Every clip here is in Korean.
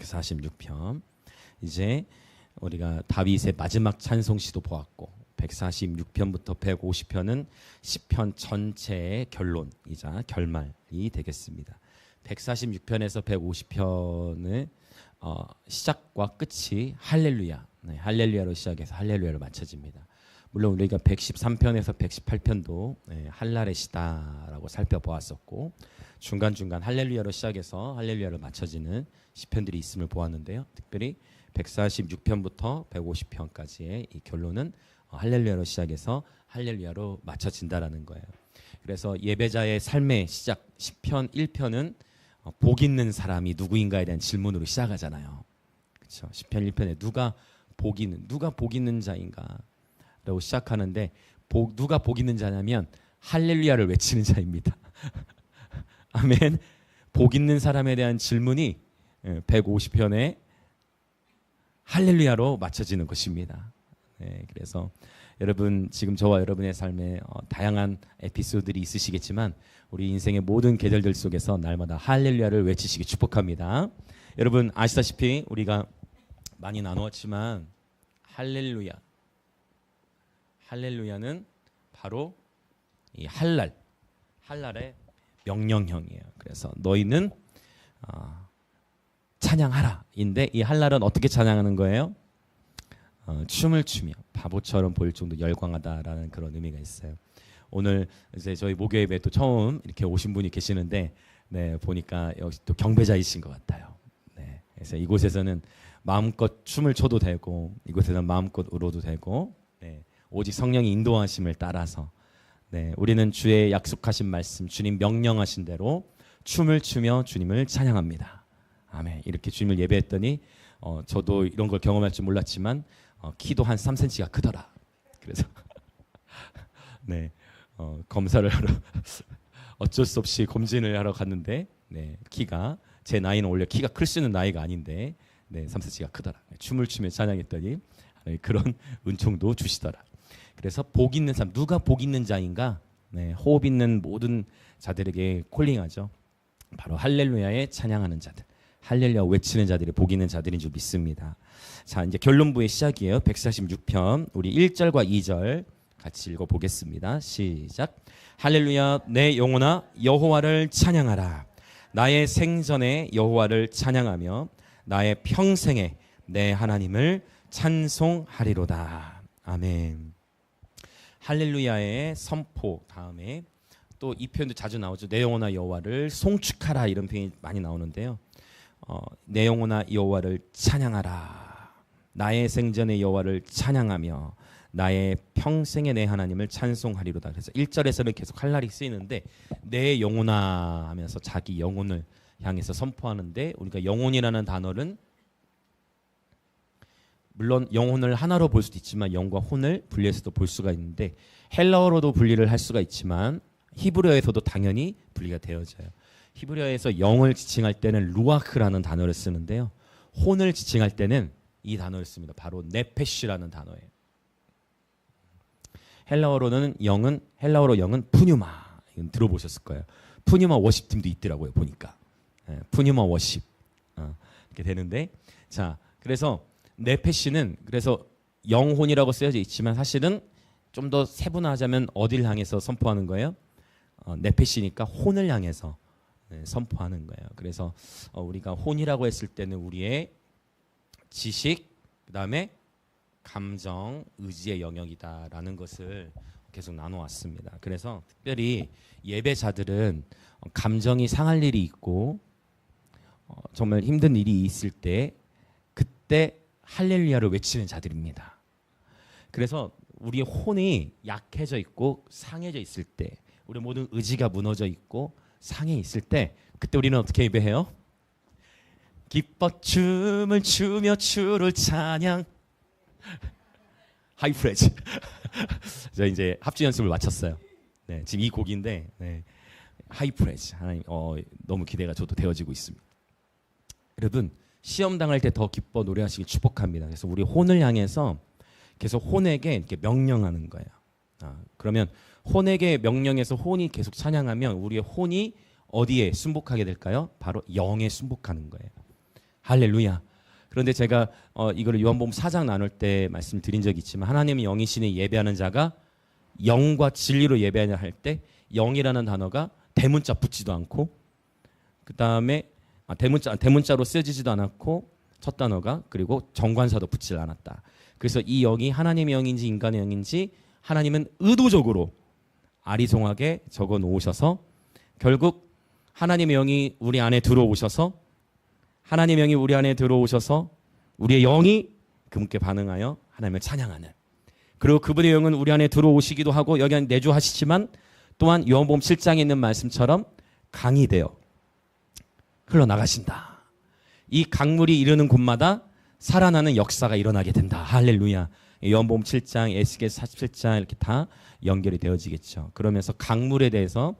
146편. 이제 우리가 다윗의 마지막 찬송시도 보았고 146편부터 150편은 시편 전체의 결론이자 결말이 되겠습니다. 146편에서 150편의 시작과 끝이 할렐루야, 할렐루야로 시작해서 할렐루야로 마쳐집니다. 물론 우리가 113편에서 118편도 할랄의 시다라고 살펴보았었고 중간중간 할렐루야로 시작해서 할렐루야로 마쳐지는 시편들이 있음을 보았는데요. 특별히 146편부터 150편까지의 이 결론은 할렐루야로 시작해서 할렐루야로 마쳐진다라는 거예요. 그래서 예배자의 삶의 시작 시편 1편은 복 있는 사람이 누구인가에 대한 질문으로 시작하잖아요. 그렇죠? 시편 1편에 누가 복 있는 자인가? 라고 시작하는데 누가 복 있는 자냐면 할렐루야를 외치는 자입니다. 아멘. 복 있는 사람에 대한 질문이 150편에 할렐루야로 맞춰지는 것입니다. 그래서 여러분 지금 저와 여러분의 삶에 다양한 에피소드들이 있으시겠지만 우리 인생의 모든 계절들 속에서 날마다 할렐루야를 외치시기 축복합니다. 여러분 아시다시피 우리가 많이 나누었지만 할렐루야는 바로 이 할랄의 명령형이에요. 그래서 너희는 찬양하라인데 이 할랄은 어떻게 찬양하는 거예요? 춤을 추며 바보처럼 보일 정도 열광하다라는 그런 의미가 있어요. 오늘 이제 저희 목요 예배 또 처음 이렇게 오신 분이 계시는데 보니까 역시 또 경배자이신 것 같아요. 그래서 이곳에서는 마음껏 춤을 춰도 되고 이곳에서는 마음껏 울어도 되고 오직 성령의 인도하심을 따라서 우리는 주의 약속하신 말씀 주님 명령하신 대로 춤을 추며 주님을 찬양합니다. 아멘. 이렇게 주님을 예배했더니 저도 이런 걸 경험할 줄 몰랐지만 키도 한 3cm가 크더라. 그래서 검사를 하러 어쩔 수 없이 검진을 하러 갔는데 키가 제 나이는 원래 키가 클 수 있는 나이가 아닌데 3cm가 크더라. 춤을 추며 찬양했더니 그런 은총도 주시더라. 그래서 복 있는 사람, 누가 복 있는 자인가? 호흡 있는 모든 자들에게 콜링하죠. 바로 할렐루야에 찬양하는 자들, 할렐루야 외치는 자들이 복 있는 자들인 줄 믿습니다. 자, 이제 결론부의 시작이에요. 146편 우리 1절과 2절 같이 읽어보겠습니다. 시작. 할렐루야 내 영혼아 여호와를 찬양하라. 나의 생전에 여호와를 찬양하며 나의 평생에 내 하나님을 찬송하리로다. 아멘. 할렐루야의 선포 다음에 또 이 표현도 자주 나오죠. 내 영혼아 여호와를 송축하라 이런 표현이 많이 나오는데요. 내 영혼아 여호와를 찬양하라. 나의 생전에 여호와를 찬양하며 나의 평생에 내 하나님을 찬송하리로다. 그래서 1절에서는 계속 할랄이 쓰이는데 내 영혼아 하면서 자기 영혼을 향해서 선포하는데 우리가 영혼이라는 단어는 물론 영혼을 하나로 볼 수도 있지만 영과 혼을 분리해서도 볼 수가 있는데 헬라어로도 분리를 할 수가 있지만 히브리어에서도 당연히 분리가 되어져요. 히브리어에서 영을 지칭할 때는 루아흐라는 단어를 쓰는데요. 혼을 지칭할 때는 이 단어를 씁니다. 바로 네페시라는 단어예요. 헬라어로 영은 푸뉴마. 이건 들어보셨을 거예요. 푸뉴마 워십팀도 있더라고요. 보니까. 푸뉴마 워십. 이렇게 되는데 자, 그래서 네페시는 그래서 영혼이라고 쓰여져 있지만 사실은 좀 더 세분화하자면 어디를 향해서 선포하는 거예요? 네페시니까 혼을 향해서 선포하는 거예요. 그래서 우리가 혼이라고 했을 때는 우리의 지식, 그다음에 감정, 의지의 영역이다라는 것을 계속 나눠왔습니다. 그래서 특별히 예배자들은 감정이 상할 일이 있고 정말 힘든 일이 있을 때 그때 할렐루야를 외치는 자들입니다. 그래서 우리의 혼이 약해져 있고 상해져 있을 때 우리 모든 의지가 무너져 있고 상해 있을 때 그때 우리는 어떻게 예배해요? 기뻐 춤을 추며 주를 찬양. 하이 프레즈. 저 이제 합주 연습을 마쳤어요. 지금 이 곡인데 하이 프레즈. 하나님 너무 기대가 저도 되어지고 있습니다. 여러분 시험 당할 때 더 기뻐 노래하시길 축복합니다. 그래서 우리 혼을 향해서 계속 혼에게 이렇게 명령하는 거예요. 그러면 혼에게 명령해서 혼이 계속 찬양하면 우리의 혼이 어디에 순복하게 될까요? 바로 영에 순복하는 거예요. 할렐루야. 그런데 제가 이거를 요한복음 4장 나눌 때 말씀드린 적이 있지만 하나님의 영이시니 예배하는 자가 영과 진리로 예배하냐 할 때 영이라는 단어가 대문자 붙지도 않고 그 다음에 대문자로 쓰여지지도 않았고 첫 단어가 그리고 정관사도 붙지 않았다. 그래서 이 영이 하나님의 영인지 인간의 영인지 하나님은 의도적으로 아리송하게 적어 놓으셔서 결국 하나님의 영이 우리 안에 들어오셔서 하나님의 영이 우리 안에 들어오셔서 우리의 영이 그분께 반응하여 하나님을 찬양하는 그리고 그분의 영은 우리 안에 들어오시기도 하고 여기 안에 내주하시지만 또한 요한복음 7장에 있는 말씀처럼 강이 되어 흘러나가신다. 이 강물이 이르는 곳마다 살아나는 역사가 일어나게 된다. 할렐루야. 요한복음 7장, 에스겔 47장 이렇게 다 연결이 되어지겠죠. 그러면서 강물에 대해서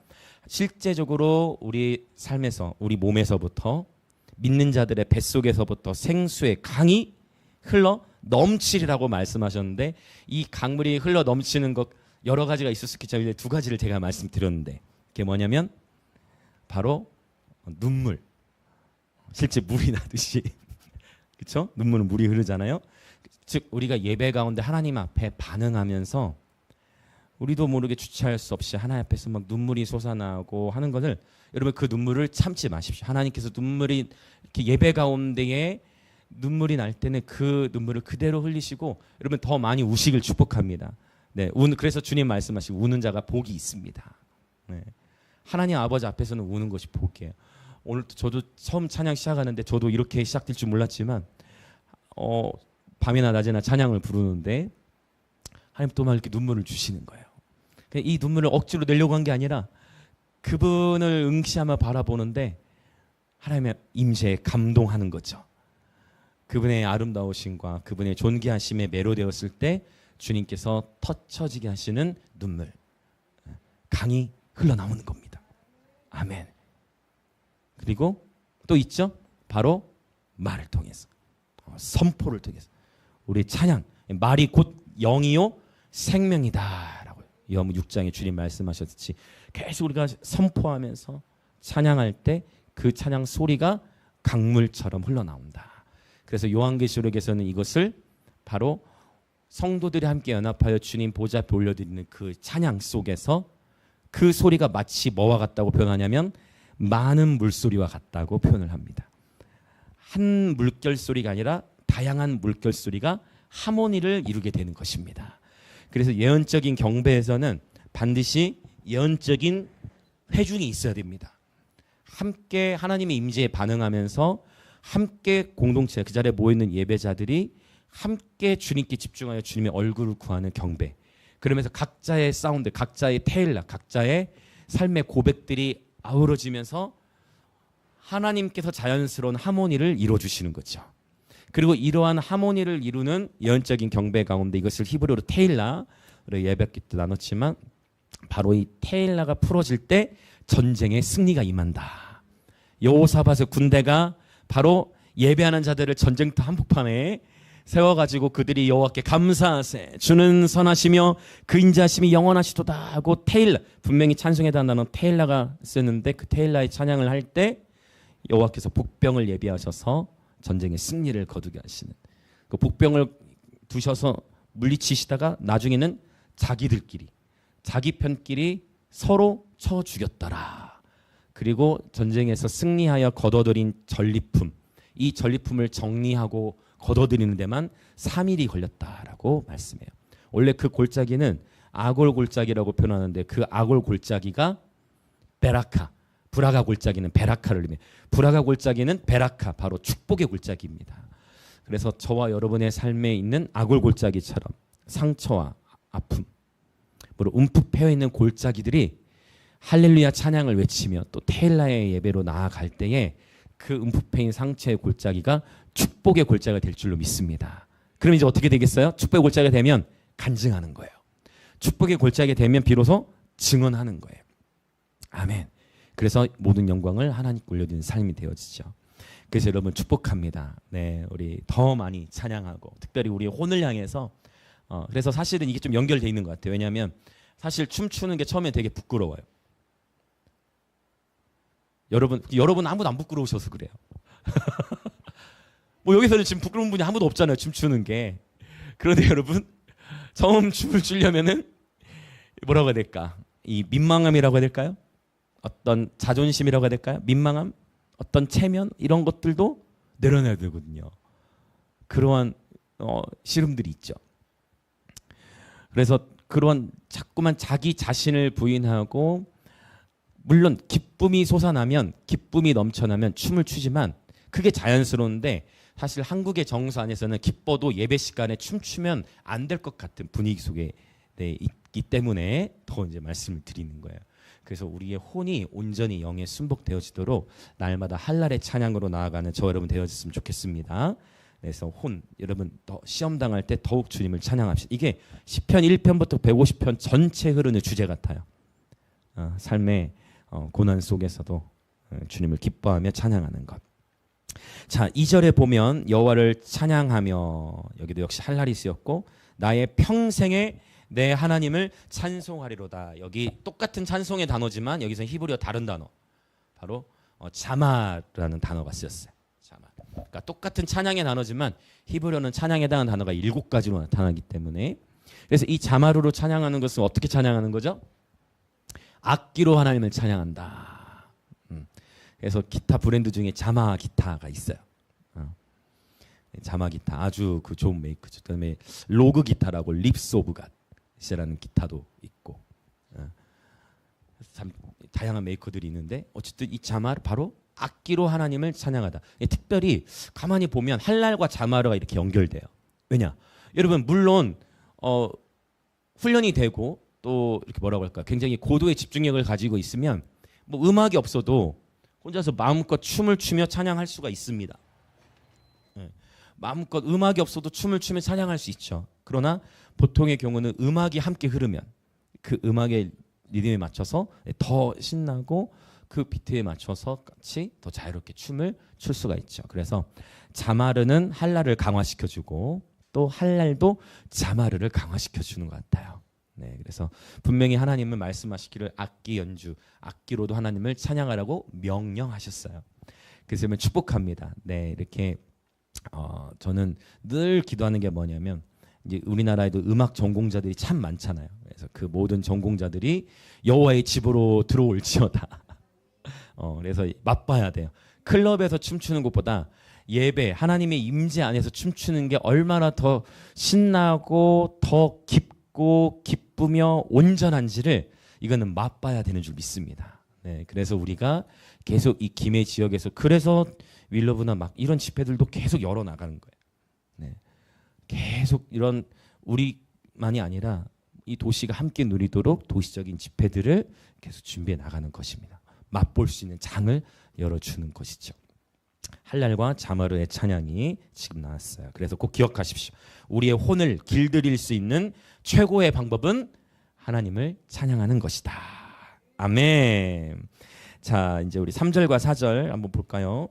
실제적으로 우리 삶에서 우리 몸에서부터 믿는 자들의 뱃속에서부터 생수의 강이 흘러 넘치리라고 말씀하셨는데 이 강물이 흘러 넘치는 것 여러 가지가 있을 수 있겠지만 두 가지를 제가 말씀드렸는데 그게 뭐냐면 바로 눈물. 실제 물이 나듯이 그렇죠? 눈물은 물이 흐르잖아요. 즉 우리가 예배 가운데 하나님 앞에 반응하면서 우리도 모르게 주체할 수 없이 하나님 앞에서 막 눈물이 솟아나고 하는 것을 여러분 그 눈물을 참지 마십시오. 하나님께서 눈물이 이렇게 예배 가운데에 눈물이 날 때는 그 눈물을 그대로 흘리시고 여러분 더 많이 우시길 축복합니다. 네, 그래서 주님 말씀하시고 우는 자가 복이 있습니다. 네. 하나님 아버지 앞에서는 우는 것이 복이에요. 오늘 저도 처음 찬양 시작하는데 저도 이렇게 시작될 줄 몰랐지만 밤이나 낮이나 찬양을 부르는데 하나님 또 막 이렇게 눈물을 주시는 거예요. 이 눈물을 억지로 내려고 한 게 아니라 그분을 응시하며 바라보는데 하나님의 임재에 감동하는 거죠. 그분의 아름다우심과 그분의 존귀하심에 매료되었을 때 주님께서 터쳐지게 하시는 눈물, 강이 흘러나오는 겁니다. 아멘. 그리고 또 있죠. 바로 말을 통해서, 선포를 통해서 우리 찬양, 말이 곧 영이요 생명이다라고 요한복음 6장에 주님 말씀하셨듯이 계속 우리가 선포하면서 찬양할 때 그 찬양 소리가 강물처럼 흘러나온다. 그래서 요한계시록에서는 이것을 바로 성도들이 함께 연합하여 주님 보좌 앞에 올려드리는 그 찬양 속에서 그 소리가 마치 뭐와 같다고 표현하냐면 많은 물소리와 같다고 표현을 합니다. 한 물결 소리가 아니라 다양한 물결 소리가 하모니를 이루게 되는 것입니다. 그래서 예언적인 경배에서는 반드시 예언적인 회중이 있어야 됩니다. 함께 하나님의 임재에 반응하면서 함께 공동체 그 자리에 모여있는 예배자들이 함께 주님께 집중하여 주님의 얼굴을 구하는 경배. 그러면서 각자의 사운드, 각자의 테일라, 각자의 삶의 고백들이 아우러지면서 하나님께서 자연스러운 하모니를 이루어주시는 거죠. 그리고 이러한 하모니를 이루는 예언적인 경배 가운데 이것을 히브리어로 테일라로 예배기 때 나눴지만 바로 이 테일라가 풀어질 때 전쟁의 승리가 임한다. 여호사밧의 군대가 바로 예배하는 자들을 전쟁터 한복판에 세워가지고 그들이 여호와께 감사하세 주는 선하시며 그 인자하심이 영원하시도다 하고 테일라, 분명히 찬송에 대한 단어 테일라가 쓰는데 그 테일라의 찬양을 할 때 여호와께서 복병을 예비하셔서 전쟁의 승리를 거두게 하시는 그 복병을 두셔서 물리치시다가 나중에는 자기들끼리 자기 편끼리 서로 쳐 죽였더라. 그리고 전쟁에서 승리하여 거둬들인 전리품, 이 전리품을 정리하고 거둬들이는 데만 3일이 걸렸다라고 말씀해요. 원래 그 골짜기는 아골 골짜기라고 표현하는데 그 아골 골짜기가 베라카, 브라가 골짜기는 베라카를 의미해요. 브라가 골짜기는 베라카, 바로 축복의 골짜기입니다. 그래서 저와 여러분의 삶에 있는 아골 골짜기처럼 상처와 아픔, 움푹 패여 있는 골짜기들이 할렐루야 찬양을 외치며 또 테일라의 예배로 나아갈 때에 그 움푹 패인 상처의 골짜기가 축복의 골짜기가 될 줄로 믿습니다. 그럼 이제 어떻게 되겠어요? 축복의 골짜기가 되면 간증하는 거예요. 축복의 골짜기가 되면 비로소 증언하는 거예요. 아멘. 그래서 모든 영광을 하나님께 올려드리는 삶이 되어지죠. 그래서 여러분 축복합니다. 네, 우리 더 많이 찬양하고 특별히 우리 혼을 향해서 그래서 사실은 이게 좀 연결되어 있는 것 같아요. 왜냐하면 사실 춤추는 게 처음에 되게 부끄러워요. 여러분 아무도 안 부끄러우셔서 그래요. 뭐 여기서는 지금 부끄러운 분이 아무도 없잖아요. 춤추는 게. 그런데 여러분 처음 춤을 추려면은 뭐라고 해야 될까? 이 민망함이라고 해야 될까요? 어떤 자존심이라고 해야 될까요? 민망함, 어떤 체면 이런 것들도 내려놔야 되거든요. 그러한 시름들이 있죠. 그래서 그런 자꾸만 자기 자신을 부인하고 물론 기쁨이 솟아나면 기쁨이 넘쳐나면 춤을 추지만 그게 자연스러운데 사실 한국의 정서 안에서는 기뻐도 예배 시간에 춤추면 안 될 것 같은 분위기 속에 있기 때문에 더 이제 말씀을 드리는 거예요. 그래서 우리의 혼이 온전히 영에 순복되어지도록 날마다 할랄의 찬양으로 나아가는 저 여러분 되어졌으면 좋겠습니다. 그래서 혼 여러분 더 시험 당할 때 더욱 주님을 찬양합시다. 이게 시편 1편부터 150편 전체 흐르는 주제 같아요. 삶의 고난 속에서도 주님을 기뻐하며 찬양하는 것. 자, 2절에 보면 여호와를 찬양하며 여기도 역시 할랄이 쓰였고 나의 평생에 내 하나님을 찬송하리로다. 여기 똑같은 찬송의 단어지만 여기서 히브리어 다른 단어 바로 자마라는 단어가 쓰였어요. 자마. 그러니까 똑같은 찬양의 단어지만 히브리어는 찬양에 해당하는 단어가 7가지로 나타나기 때문에 그래서 이 자마루로 찬양하는 것은 어떻게 찬양하는 거죠? 악기로 하나님을 찬양한다. 그래서 기타 브랜드 중에 자마 기타가 있어요. 자마 기타 아주 그 좋은 메이크죠. 그다음에 로그 기타라고 립스 오브 갓이라는 기타도 있고 참 다양한 메이커들이 있는데 어쨌든 이 자마를 바로 악기로 하나님을 찬양하다. 특별히 가만히 보면 할랄과 자마르가 이렇게 연결돼요. 왜냐? 여러분 물론 훈련이 되고 또 이렇게 뭐라고 할까? 굉장히 고도의 집중력을 가지고 있으면 뭐 음악이 없어도 혼자서 마음껏 춤을 추며 찬양할 수가 있습니다. 마음껏 음악이 없어도 춤을 추며 찬양할 수 있죠. 그러나 보통의 경우는 음악이 함께 흐르면 그 음악의 리듬에 맞춰서 더 신나고 그 비트에 맞춰서 같이 더 자유롭게 춤을 출 수가 있죠. 그래서 자마르는 할랄을 강화시켜주고 또 할랄도 자마르를 강화시켜주는 것 같아요. 네, 그래서 분명히 하나님은 말씀하시기를 악기 연주, 악기로도 하나님을 찬양하라고 명령하셨어요. 그래서 축복합니다. 네, 이렇게 저는 늘 기도하는 게 뭐냐면 이제 우리나라에도 음악 전공자들이 참 많잖아요. 그래서 그 모든 전공자들이 여호와의 집으로 들어올지어다. 그래서 맛봐야 돼요. 클럽에서 춤추는 것보다 예배, 하나님의 임재 안에서 춤추는 게 얼마나 더 신나고 더 깊고 기쁘며 온전한지를 이거는 맛봐야 되는 줄 믿습니다. 네, 그래서 우리가 계속 이 김해 지역에서 그래서 윌러브나 막 이런 집회들도 계속 열어 나가는 거예요. 네, 계속 이런 우리만이 아니라 이 도시가 함께 누리도록 도시적인 집회들을 계속 준비해 나가는 것입니다. 맛볼 수 있는 장을 열어주는 것이죠. 할랄과 자마르의 찬양이 지금 나왔어요. 그래서 꼭 기억하십시오. 우리의 혼을 길들일 수 있는 최고의 방법은 하나님을 찬양하는 것이다. 아멘. 자, 이제 우리 3절과 4절 한번 볼까요?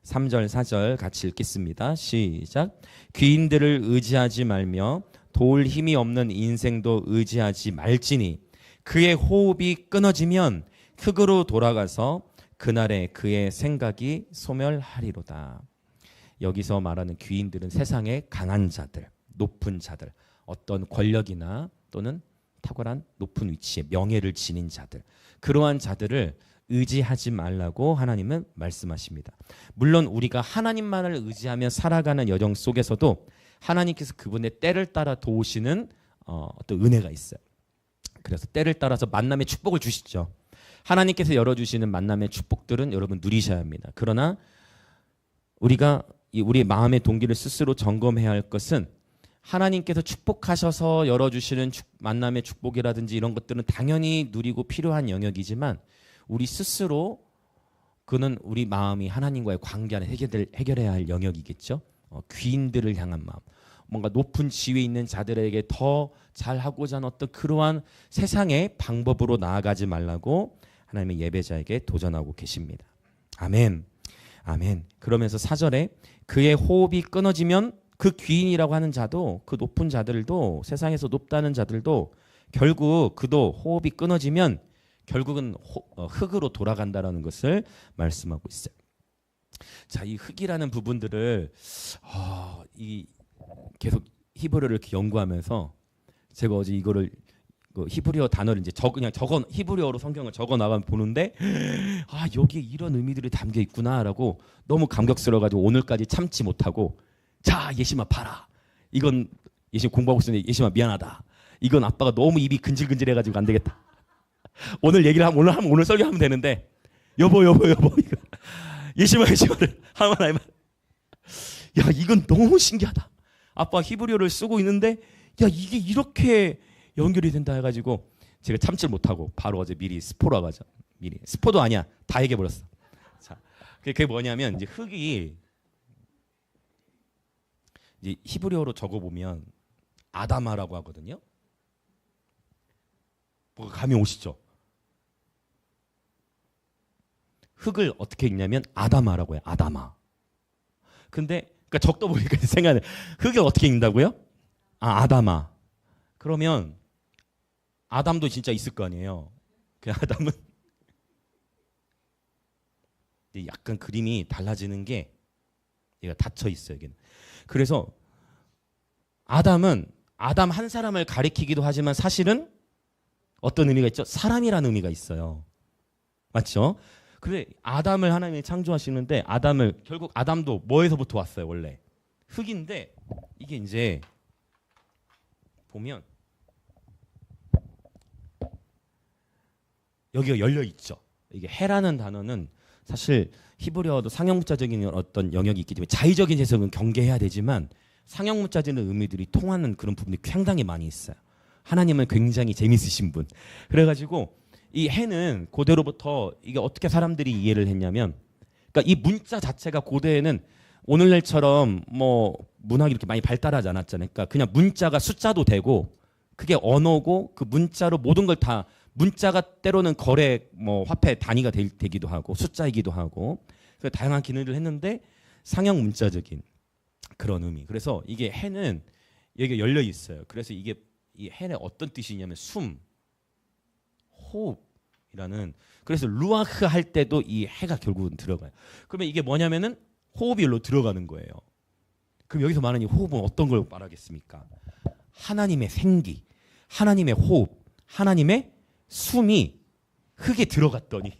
3절, 4절 같이 읽겠습니다. 시작. 귀인들을 의지하지 말며 도울 힘이 없는 인생도 의지하지 말지니 그의 호흡이 끊어지면 흙으로 돌아가서 그날에 그의 생각이 소멸하리로다. 여기서 말하는 귀인들은 세상의 강한 자들, 높은 자들, 어떤 권력이나 또는 탁월한 높은 위치에 명예를 지닌 자들, 그러한 자들을 의지하지 말라고 하나님은 말씀하십니다. 물론 우리가 하나님만을 의지하며 살아가는 여정 속에서도 하나님께서 그분의 때를 따라 도우시는 어떤 은혜가 있어요. 그래서 때를 따라서 만남의 축복을 주시죠. 하나님께서 열어주시는 만남의 축복들은 여러분 누리셔야 합니다. 그러나 우리가 우리 마음의 동기를 스스로 점검해야 할 것은 하나님께서 축복하셔서 열어주시는 만남의 축복이라든지 이런 것들은 당연히 누리고 필요한 영역이지만 우리 스스로 그는 우리 마음이 하나님과의 관계 안에 해결해야 할 영역이겠죠. 귀인들을 향한 마음, 뭔가 높은 지위에 있는 자들에게 더 잘하고자 하는 어떤 그러한 세상의 방법으로 나아가지 말라고 하나님의 예배자에게 도전하고 계십니다. 아멘. 아멘. 그러면서 4절에 그의 호흡이 끊어지면 그 귀인이라고 하는 자도 그 높은 자들도 세상에서 높다는 자들도 결국 그도 호흡이 끊어지면 결국은 흙으로 돌아간다라는 것을 말씀하고 있어요. 자, 이 흙이라는 부분들을 이 계속 히브리어를 이렇게 연구하면서 제가 어제 이거를 히브리어 단어를 이제 그냥 적어 히브리어로 성경을 적어 나가 보는데 여기에 이런 의미들이 담겨 있구나라고 너무 감격스러워가지고 오늘까지 참지 못하고 자 예시마 봐라. 이건 예시마 공부하고 있었는데 예시마 미안하다. 이건 아빠가 너무 입이 근질근질해가지고 안 되겠다. 오늘 얘기를 하면 오늘 설교하면 되는데 여보 이거 예시마를 하나만 야 이건 너무 신기하다. 아빠 히브리어를 쓰고 있는데 야 이게 이렇게 연결이 된다 해가지고 제가 참질 못하고 바로 어제 미리 스포로 가죠. 미리 스포도 아니야 다 얘기해 버렸어. 자 그게 뭐냐면 이제 흙이 이제 히브리어로 적어 보면 아다마라고 하거든요. 뭐 감이 오시죠? 흙을 어떻게 읽냐면 아다마라고 해요. 아다마. 근데 그러니까 적다 보니까 생각해. 흙을 어떻게 읽는다고요? 아다마. 그러면 아담도 진짜 있을 거 아니에요. 그 아담은 약간 그림이 달라지는 게 얘가 닫혀 있어요. 여기는. 그래서 아담은 아담 한 사람을 가리키기도 하지만 사실은 어떤 의미가 있죠? 사람이라는 의미가 있어요. 맞죠? 그래 아담을 하나님이 창조하시는데 결국 아담도 뭐에서부터 왔어요? 원래 흙인데 이게 이제 보면 여기가 열려 있죠. 이게 해라는 단어는 사실 히브리어도 상형문자적인 어떤 영역이 있기 때문에 자의적인 해석은 경계해야 되지만 상형문자적인 의미들이 통하는 그런 부분이 상당히 많이 있어요. 하나님은 굉장히 재밌으신 분. 그래가지고 이 해는 고대로부터 이게 어떻게 사람들이 이해를 했냐면, 그러니까 이 문자 자체가 고대에는 오늘날처럼 뭐 문학이 이렇게 많이 발달하지 않았잖아요. 그러니까 그냥 문자가 숫자도 되고 그게 언어고 그 문자로 모든 걸 다 문자가 때로는 거래 뭐 화폐 단위가 되기도 하고 숫자이기도 하고 그래서 다양한 기능을 했는데 상형 문자적인 그런 의미. 그래서 이게 해는 여기가 열려 있어요. 그래서 이게 이 해의 어떤 뜻이냐면 숨, 호흡이라는. 그래서 루아흐 할 때도 이 해가 결국은 들어가요. 그러면 이게 뭐냐면은 호흡이 일로 들어가는 거예요. 그럼 여기서 말하는 이 호흡은 어떤 걸 말하겠습니까? 하나님의 생기, 하나님의 호흡, 하나님의 숨이 흙에 들어갔더니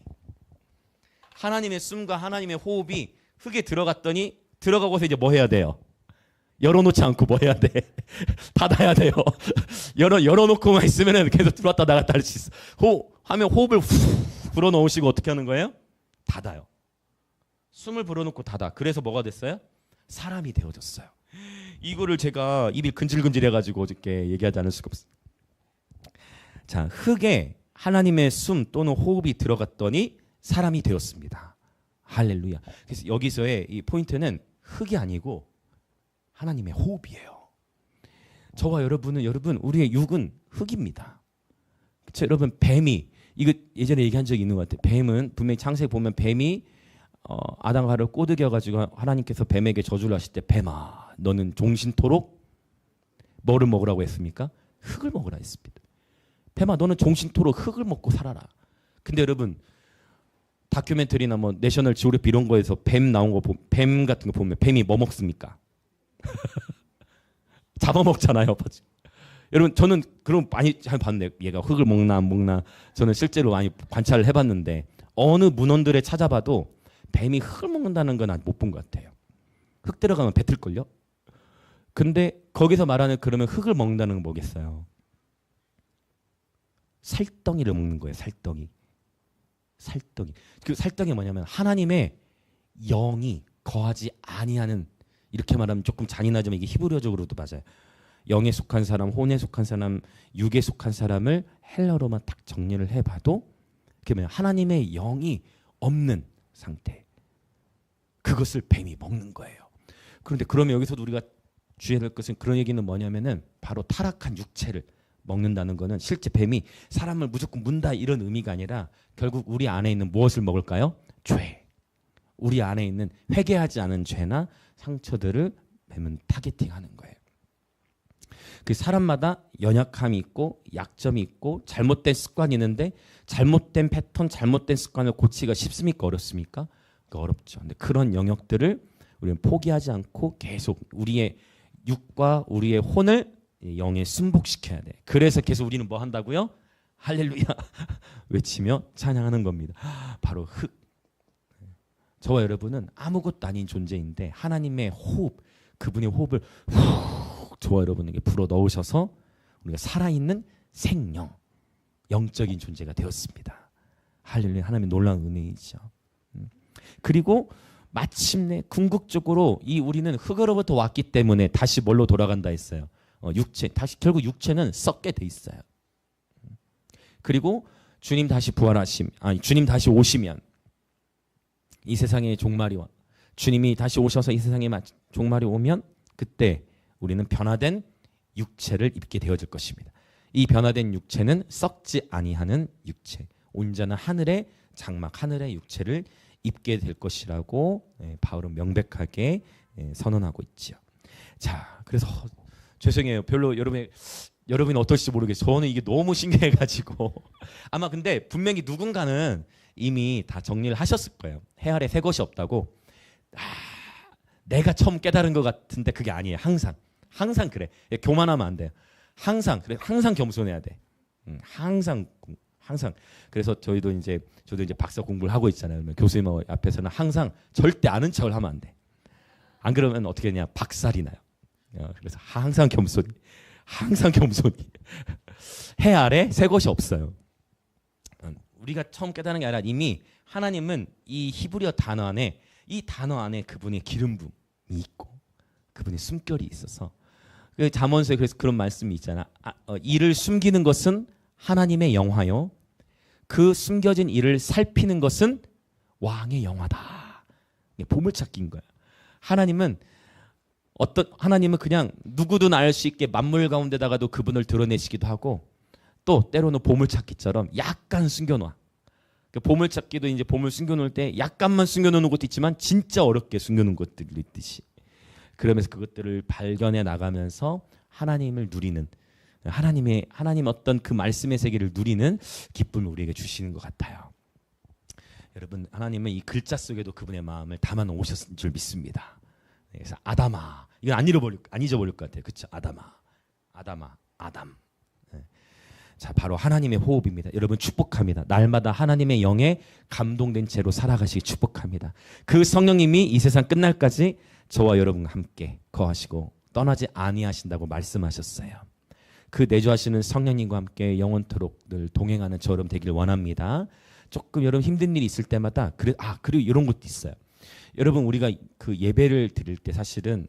하나님의 숨과 하나님의 호흡이 흙에 들어갔더니 들어가고서 이제 뭐 해야 돼요? 열어놓지 않고 뭐 해야 돼? 닫아야 돼요. 열어놓고만 있으면 계속 들어왔다 나갔다 할 수 있어. 하면 호흡을 후 불어넣으시고 어떻게 하는 거예요? 닫아요. 숨을 불어넣고 닫아. 그래서 뭐가 됐어요? 사람이 되어졌어요. 이거를 제가 입이 근질근질해가지고 어저께 얘기하지 않을 수가 없어요. 자, 흙에 하나님의 숨 또는 호흡이 들어갔더니 사람이 되었습니다. 할렐루야. 그래서 여기서의 이 포인트는 흙이 아니고 하나님의 호흡이에요. 저와 여러분 우리의 육은 흙입니다. 그쵸? 여러분 뱀이 이거 예전에 얘기한 적이 있는 것 같아요. 뱀은 분명히 창세기 보면 뱀이 아담과 하와를 꼬드겨 가지고 하나님께서 뱀에게 저주를 하실 때 뱀아 너는 종신토록 뭐를 먹으라고 했습니까? 흙을 먹으라 했습니다. 뱀아 너는 종신토록 흙을 먹고 살아라. 근데 여러분 다큐멘터리나 뭐 내셔널 지오그래피 이런 거에서 뱀 나온 거 뱀 같은 거 보면 뱀이 뭐 먹습니까? 잡아먹잖아요. 여러분 저는 그런 많이 잘 봤네. 얘가 흙을 먹나 안 먹나 저는 실제로 많이 관찰을 해봤는데 어느 문헌들에 찾아봐도 뱀이 흙을 먹는다는 건 못 본 것 같아요. 흙 들어가면 뱉을걸요? 근데 거기서 말하는 그러면 흙을 먹는다는 건 뭐겠어요? 살덩이를 먹는 거예요. 살덩이. 그 살덩이 뭐냐면 하나님의 영이 거하지 아니하는, 이렇게 말하면 조금 잔인하지만 이게 히브리어적으로도 맞아요. 영에 속한 사람, 혼에 속한 사람, 육에 속한 사람을 헬라어로만 딱 정리를 해봐도 그게 하나님의 영이 없는 상태. 그것을 뱀이 먹는 거예요. 그런데 그러면 여기서도 우리가 주의해야 될 것은 그런 얘기는 뭐냐면은 바로 타락한 육체를 먹는다는 거는 실제 뱀이 사람을 무조건 문다 이런 의미가 아니라 결국 우리 안에 있는 무엇을 먹을까요? 죄. 우리 안에 있는 회개하지 않은 죄나 상처들을 뱀은 타겟팅하는 거예요. 그 사람마다 연약함이 있고 약점이 있고 잘못된 습관이 있는데 잘못된 패턴, 잘못된 습관을 고치기가 쉽습니까? 어렵습니까? 어렵죠. 근데 그런 영역들을 우리는 포기하지 않고 계속 우리의 육과 우리의 혼을 영에 순복시켜야 돼. 그래서 계속 우리는 뭐 한다고요? 할렐루야 외치며 찬양하는 겁니다. 바로 흙. 저와 여러분은 아무것도 아닌 존재인데 하나님의 호흡, 그분의 호흡을 훅 저와 여러분에게 불어 넣으셔서 우리가 살아있는 생명, 영적인 존재가 되었습니다. 할렐루야. 하나님의 놀라운 은혜이죠. 그리고 마침내 궁극적으로 이 우리는 흙으로부터 왔기 때문에 다시 뭘로 돌아간다 했어요. 육체. 다시 결국 육체는 썩게 돼 있어요. 그리고 주님 다시 주님 다시 오시면 이 세상의 종말이 와. 주님이 다시 오셔서 이 세상에 종말이 오면 그때 우리는 변화된 육체를 입게 되어질 것입니다. 이 변화된 육체는 썩지 아니하는 육체, 온전한 하늘의 장막, 하늘의 육체를 입게 될 것이라고 바울은 명백하게 선언하고 있지요. 자, 그래서 죄송해요. 별로 여러분이 어떨지 모르겠어요. 저는 이게 너무 신기해가지고 아마 근데 분명히 누군가는 이미 다 정리를 하셨을 거예요. 해 아래 새 것이 없다고. 내가 처음 깨달은 것 같은데 그게 아니에요. 항상 그래. 교만하면 안 돼요. 항상 겸손해야 돼. 항상. 그래서 저도 이제 박사 공부를 하고 있잖아요. 교수님 앞에서는 항상 절대 아는 척을 하면 안 돼. 안 그러면 어떻게 되냐? 박살이 나요. 그래서 항상 겸손히. 해 아래 새 것이 없어요. 우리가 처음 깨닫는 게 아니라 이미 하나님은 이 히브리어 단어 안에 그분의 기름 부음이 있고 그분의 숨결이 있어서 잠언서에 그래서 그런 말씀이 있잖아. 이를 숨기는 것은 하나님의 영화요. 그 숨겨진 일을 살피는 것은 왕의 영화다. 보물찾기인 거야. 하나님은 그냥 누구든 알 수 있게 만물 가운데다가도 그분을 드러내시기도 하고 또 때로는 보물찾기처럼 약간 숨겨놔. 보물찾기도 이제 보물 숨겨놓을 때 약간만 숨겨놓는 것도 있지만 진짜 어렵게 숨겨놓은 것들이 있듯이 그러면서 그것들을 발견해 나가면서 하나님을 누리는 하나님 어떤 그 말씀의 세계를 누리는 기쁨을 우리에게 주시는 것 같아요. 여러분 하나님은 이 글자 속에도 그분의 마음을 담아 놓으셨을 줄 믿습니다. 그래서 아담아 이건 안 잊어버릴 것 같아요. 그렇죠? 아담. 자 바로 하나님의 호흡입니다. 여러분 축복합니다. 날마다 하나님의 영에 감동된 채로 살아가시기 축복합니다. 그 성령님이 이 세상 끝날까지 저와 여러분과 함께 거하시고 떠나지 아니하신다고 말씀하셨어요. 그 내주하시는 성령님과 함께 영원토록 늘 동행하는 저처럼 되길 원합니다. 조금 여러분 힘든 일이 있을 때마다 그리고 이런 것도 있어요. 여러분 우리가 그 예배를 드릴 때 사실은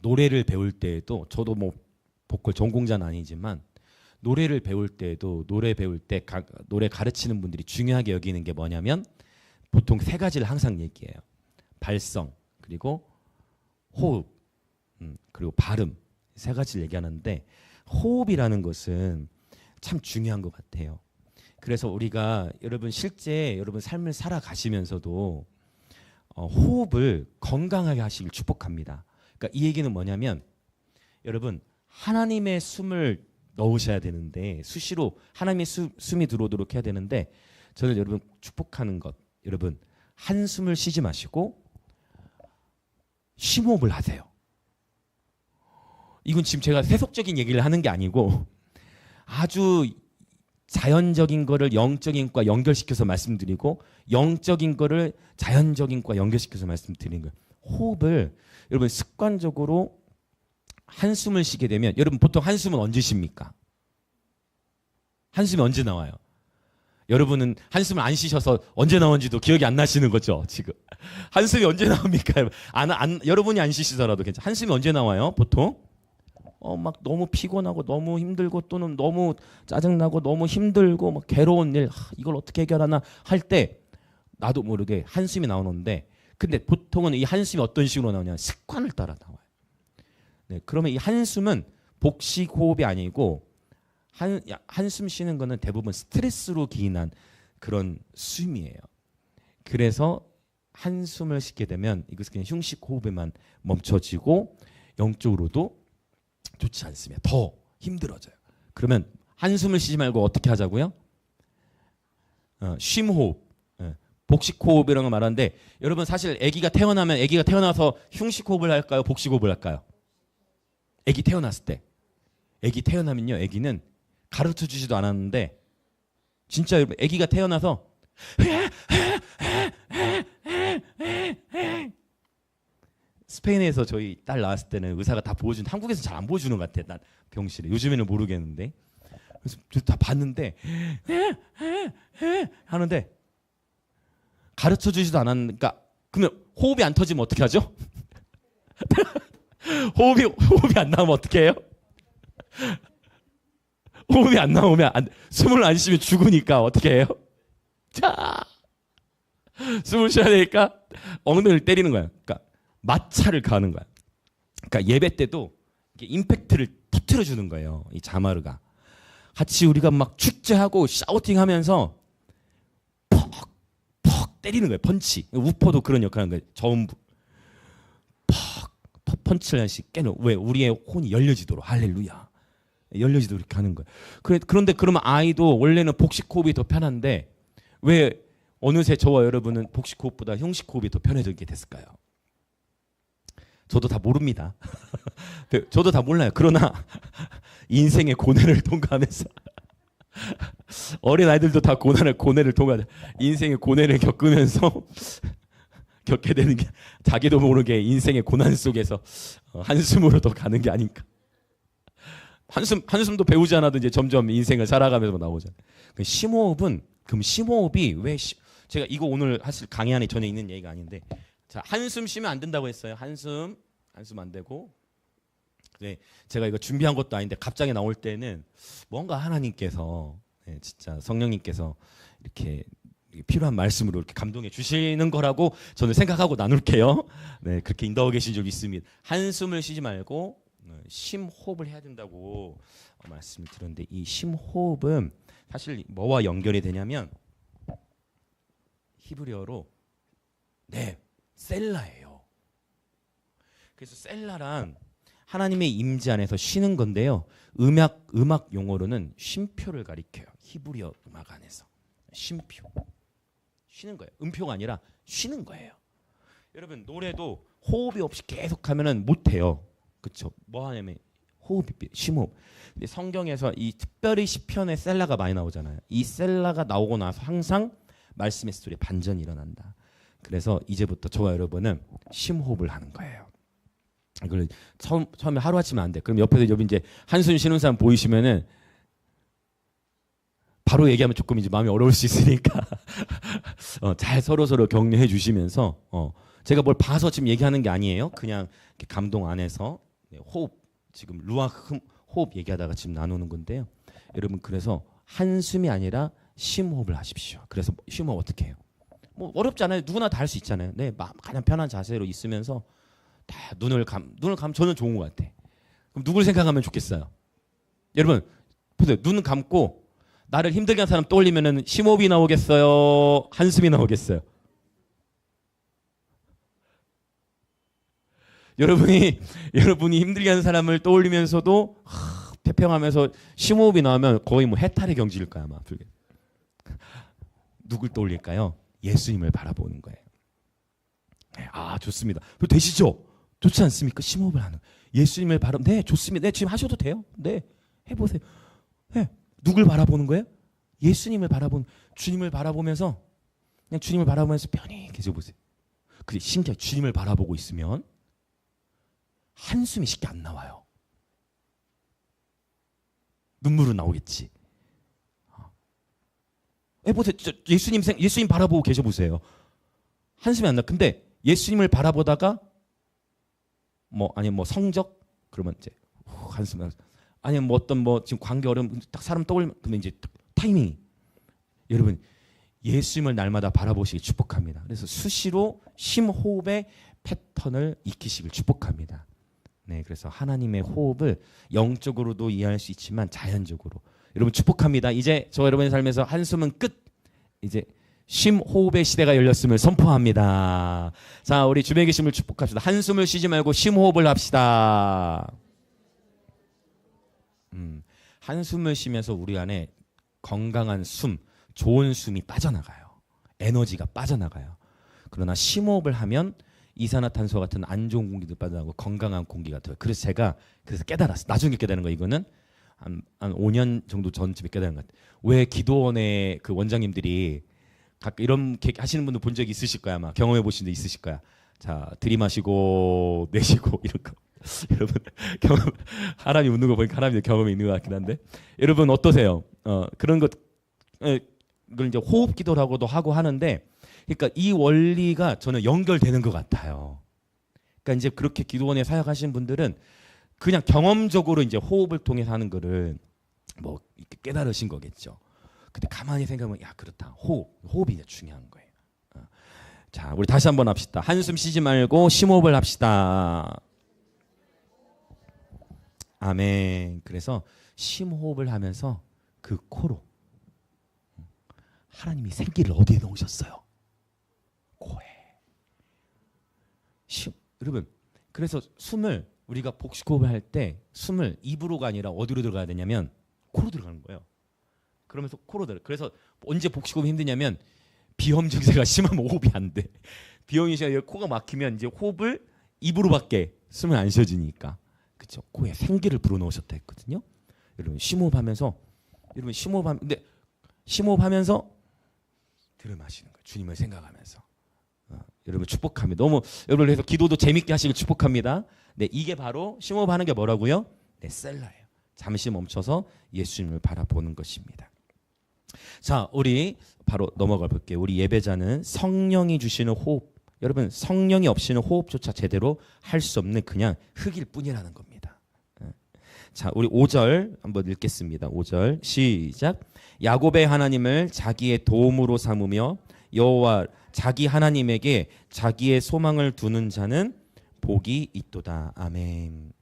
노래를 배울 때에도 저도 뭐 보컬 전공자는 아니지만 노래를 배울 때에도 노래 가르치는 분들이 중요하게 여기는 게 뭐냐면 보통 세 가지를 항상 얘기해요. 발성 그리고 호흡 그리고 발음 세 가지를 얘기하는데 호흡이라는 것은 참 중요한 것 같아요. 그래서 우리가 실제 여러분 삶을 살아가시면서도 호흡을 건강하게 하시길 축복합니다. 그러니까 이 얘기는 뭐냐면 여러분 하나님의 숨을 넣으셔야 되는데 수시로 하나님의 숨이 들어오도록 해야 되는데 저는 여러분 축복하는 것 여러분 한숨을 쉬지 마시고 심호흡을 하세요. 이건 지금 제가 세속적인 얘기를 하는 게 아니고 아주 자연적인 거를 영적인 것과 연결시켜서 말씀드리고 영적인 거를 자연적인 것과 연결시켜서 말씀드리는 거예요. 호흡을 여러분 습관적으로 한숨을 쉬게 되면 여러분 보통 한숨은 언제 쉽니까? 한숨이 언제 나와요? 여러분은 한숨을 안 쉬셔서 언제 나온지도 기억이 안 나시는 거죠 지금. 한숨이 언제 나옵니까? 여러분이 안 쉬시더라도 괜찮아요. 한숨이 언제 나와요 보통? 막 너무 피곤하고 너무 힘들고 또는 너무 짜증나고 너무 힘들고 막 괴로운 일 이걸 어떻게 해결하나 할 때 나도 모르게 한숨이 나오는데 근데 보통은 이 한숨이 어떤 식으로 나오냐 습관을 따라 나와요. 네, 그러면 이 한숨은 복식 호흡이 아니고 한숨 쉬는 거는 대부분 스트레스로 기인한 그런 숨이에요. 그래서 한숨을 쉬게 되면 이것은 그냥 흉식 호흡에만 멈춰지고 영적으로도 좋지 않습니다. 더 힘들어져요. 그러면 한숨을 쉬지 말고 어떻게 하자고요? 쉼호흡, 복식호흡이라는 걸 말하는데 여러분 사실 아기가 태어나면 아기가 태어나서 흉식호흡을 할까요? 복식호흡을 할까요? 아기 태어났을 때. 아기 태어나면요. 아기는 가르쳐 주지도 않았는데 진짜 여러분 아기가 태어나서 스페인에서 저희 딸 낳았을 때는 의사가 다 보여준 한국에서 잘 안 보여주는 것 같아. 난 병실에. 요즘에는 모르겠는데. 그래서 다 봤는데 하는데 가르쳐 주지도 않았으니까 그러면 호흡이 안 터지면 어떻게 하죠? 호흡이 안 나오면 어떻게 해요? 호흡이 안 나오면 숨을 안 쉬면 죽으니까 어떻게 해요? 자, 숨을 쉬어야 되니까 엉덩이를 때리는 거야. 그러니까 마찰을 가하는 거야. 그러니까 예배 때도 임팩트를 터트려 주는 거예요. 이 자마르가 같이 우리가 막 축제하고 샤우팅하면서 퍽퍽 때리는 거예요. 펀치. 우퍼도 그런 역할을 하는 거예요. 저음부 퍽 펀치를 한씩 깨는. 왜? 우리의 혼이 열려지도록. 할렐루야. 열려지도록 이렇게 하는 거예요. 그런데 그러면 아이도 원래는 복식호흡이 더 편한데 왜 어느새 저와 여러분은 복식호흡보다 형식호흡이 더 편해지게 됐을까요? 저도 다 모릅니다. 저도 다 몰라요. 그러나 인생의 고뇌를 통과하면서 어린 아이들도 다 고뇌를 통과해 인생의 고뇌를 겪으면서 겪게 되는 게 자기도 모르게 인생의 고난 속에서 한숨으로 더 가는 게 아닌가. 한숨도 배우지 않아도 이제 점점 인생을 살아가면서 나오잖아요. 심호흡이 왜 제가 이거 오늘 사실 강의 안에 전혀 있는 얘기가 아닌데 자 한숨 쉬면 안 된다고 했어요. 한숨 안 되고. 네, 제가 이거 준비한 것도 아닌데 갑자기 나올 때는 뭔가 하나님께서 진짜 성령님께서 이렇게 필요한 말씀으로 이렇게 감동해 주시는 거라고 저는 생각하고 나눌게요. 네, 그렇게 인도하고 계신 적이 있습니다. 한숨을 쉬지 말고 심호흡을 해야 된다고 말씀을 드렸는데 이 심호흡은 사실 뭐와 연결이 되냐면 히브리어로 셀라예요. 그래서 셀라란 하나님의 임재 안에서 쉬는 건데요. 음악 용어로는 쉼표를 가리켜요. 히브리어 음악 안에서 쉼표. 쉬는 거예요. 음표가 아니라 쉬는 거예요. 여러분 노래도 호흡이 없이 계속 하면은 못 해요. 그렇죠? 뭐 하냐면 심호흡. 근데 성경에서 이 특별히 시편에 셀라가 많이 나오잖아요. 이 셀라가 나오고 나서 항상 말씀의 스토리에 반전이 일어난다. 그래서 이제부터 저와 여러분은 심호흡을 하는 거예요. 이걸 처음에 하루아침에 안 돼. 그럼 옆에서 여기 이제 한숨 쉬는 사람 보이시면은 바로 얘기하면 조금 이제 마음이 어려울 수 있으니까 잘 서로 격려해 주시면서 제가 뭘 봐서 지금 얘기하는 게 아니에요. 그냥 감동 안에서 호흡 지금 루아흐 호흡 얘기하다가 지금 나누는 건데요. 여러분 그래서 한숨이 아니라 심호흡을 하십시오. 그래서 심호흡 어떻게 해요? 뭐 어렵지 않아요. 누구나 다 할 수 있잖아요. 네, 가장 편한 자세로 있으면서 다 눈을 감으면 저는 좋은 것 같아. 그럼 누굴 생각하면 좋겠어요? 여러분 보세요. 눈 감고 나를 힘들게 한 사람 떠올리면은 심호흡이 나오겠어요? 한숨이 나오겠어요? 여러분이 힘들게 하는 사람을 떠올리면서도 태평하면서 심호흡이 나오면 거의 뭐 해탈의 경지일 거야 아마. 누굴 떠올릴까요? 예수님을 바라보는 거예요. 아 좋습니다. 되시죠? 좋지 않습니까? 심호흡을 하는 예수님을 네 좋습니다. 네 지금 하셔도 돼요. 네 해보세요. 네 누굴 바라보는 거예요? 예수님을 바라보는 주님을 바라보면서 그냥 주님을 바라보면서 편히 계셔보세요. 근데 심지어 주님을 바라보고 있으면 한숨이 쉽게 안 나와요. 눈물은 나오겠지. 보세요. 예수님 바라보고 계셔보세요. 한숨이 안 나. 근데 예수님을 바라보다가 아니면 성적 그러면 이제 한숨. 아니면 어떤 지금 관계 어려움 딱 사람 떠올리면 그러면 이제 타이밍이. 여러분 예수님을 날마다 바라보시기 축복합니다. 그래서 수시로 심호흡의 패턴을 익히시길 축복합니다. 네, 그래서 하나님의 호흡을 영적으로도 이해할 수 있지만 자연적으로 여러분 축복합니다. 이제 저 여러분의 삶에서 한숨은 끝. 이제 심호흡의 시대가 열렸음을 선포합니다. 자, 우리 주변에 계신 분을 축복합시다. 한숨을 쉬지 말고 심호흡을 합시다. 한숨을 쉬면서 우리 안에 건강한 숨, 좋은 숨이 빠져나가요. 에너지가 빠져나가요. 그러나 심호흡을 하면 이산화탄소 같은 안 좋은 공기도 빠져나가고 건강한 공기가 돼요. 그래서 제가 깨달았어요. 나중에 깨달은 거 이거는 한 5년 정도 전쯤에 깨달은 것 같아요. 왜 기도원의 그 원장님들이 가끔 이렇게 하시는 분들 본 적 있으실 거야. 아마 경험해 보신 적 있으실 거야. 자, 들이마시고 내쉬고 이런 거. 여러분 경험, 하람이 웃는 거 보니까 하람이 경험이 있는 것 같긴 한데 여러분 어떠세요? 그런 것 그걸 이제 호흡 기도라고도 하고 하는데 그러니까 이 원리가 저는 연결되는 것 같아요. 그러니까 이제 그렇게 기도원에 사역하시는 분들은 그냥 경험적으로 이제 호흡을 통해서 하는 거를 뭐 이렇게 깨달으신 거겠죠. 근데 가만히 생각하면 야 그렇다. 호흡이 이제 중요한 거예요. 자, 우리 다시 한번 합시다. 한숨 쉬지 말고 심호흡을 합시다. 아멘. 그래서 심호흡을 하면서 그 코로 하나님이 생기를 어디에 넣으셨어요? 코에. 여러분, 그래서 숨을 우리가 복식호흡을 할 때 숨을 입으로가 아니라 어디로 들어가야 되냐면 코로 들어가는 거예요. 그러면서 코로 들어. 그래서 언제 복식호흡이 힘드냐면 비염 증세가 심하면 호흡이 안 돼. 비염이 심하면 코가 막히면 이제 호흡을 입으로밖에 숨을 안 쉬어지니까. 그렇죠. 코에 생기를 불어넣으셨다 했거든요. 여러분 심호흡하면서 근데 심호흡하면서 들이마시는 거예요. 주님을 생각하면서. 여러분 축복합니다. 너무 여러분 그래서 기도도 재밌게 하시길 축복합니다. 네, 이게 바로 심호흡하는 게 뭐라고요? 네, 셀라예요. 잠시 멈춰서 예수님을 바라보는 것입니다. 자, 우리 바로 넘어가 볼게요. 우리 예배자는 성령이 주시는 호흡. 여러분 성령이 없이는 호흡조차 제대로 할 수 없는 그냥 흙일 뿐이라는 겁니다. 자, 우리 5절 한번 읽겠습니다. 5절 시작. 야곱의 하나님을 자기의 도움으로 삼으며 여호와 자기 하나님에게 자기의 소망을 두는 자는 복이 있도다. 아멘.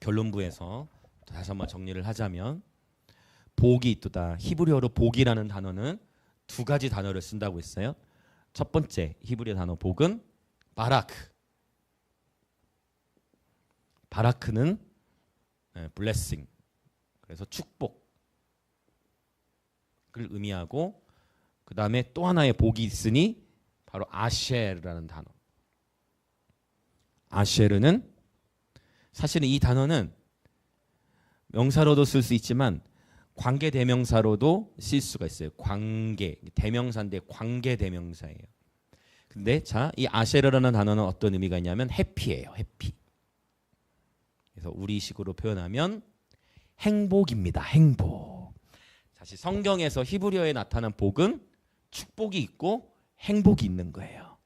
결론부에서 다시 한번 정리를 하자면 복이 있도다. 히브리어로 복이라는 단어는 두 가지 단어를 쓴다고 했어요. 첫 번째 히브리 단어 복은 바라크. 바라크는 blessing. 그래서 축복을 의미하고 그 다음에 또 하나의 복이 있으니 바로 아쉐르라는 단어. 아쉐르는 사실은 이 단어는 명사로도 쓸 수 있지만 관계 대명사로도 쓸 수가 있어요. 관계 대명사인데 관계 대명사예요. 근데 자, 이 아쉐르라는 단어는 어떤 의미가 있냐면 해피예요. 해피. 그래서 우리식으로 표현하면 행복입니다. 행복. 사실 성경에서 히브리어에 나타난 복은 축복이 있고 행복이 있는 거예요.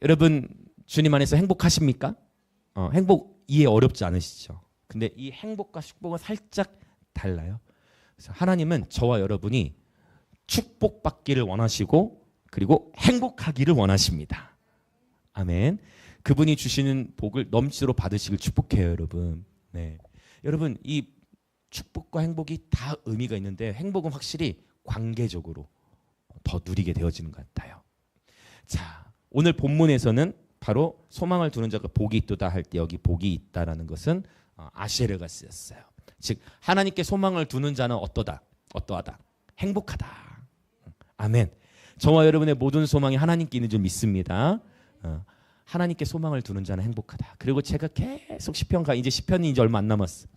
여러분 주님 안에서 행복하십니까? 행복 이해 어렵지 않으시죠? 근데 이 행복과 축복은 살짝 달라요. 그래서 하나님은 저와 여러분이 축복받기를 원하시고 그리고 행복하기를 원하십니다. 아멘. 그분이 주시는 복을 넘치도록 받으시길 축복해요, 여러분. 네. 여러분 이 축복과 행복이 다 의미가 있는데 행복은 확실히 관계적으로 더 누리게 되어지는 것 같아요. 자, 오늘 본문에서는 바로 소망을 두는 자가 복이 있도다 할 때 여기 복이 있다라는 것은 아쉐르가 쓰였어요. 즉 하나님께 소망을 두는 자는 어떠하다? 행복하다. 아멘. 저와 여러분의 모든 소망이 하나님께 있는 줄 믿습니다. 하나님께 소망을 두는 자는 행복하다. 그리고 제가 계속 시편가 이제 시편이 이제 얼마 안 남았어.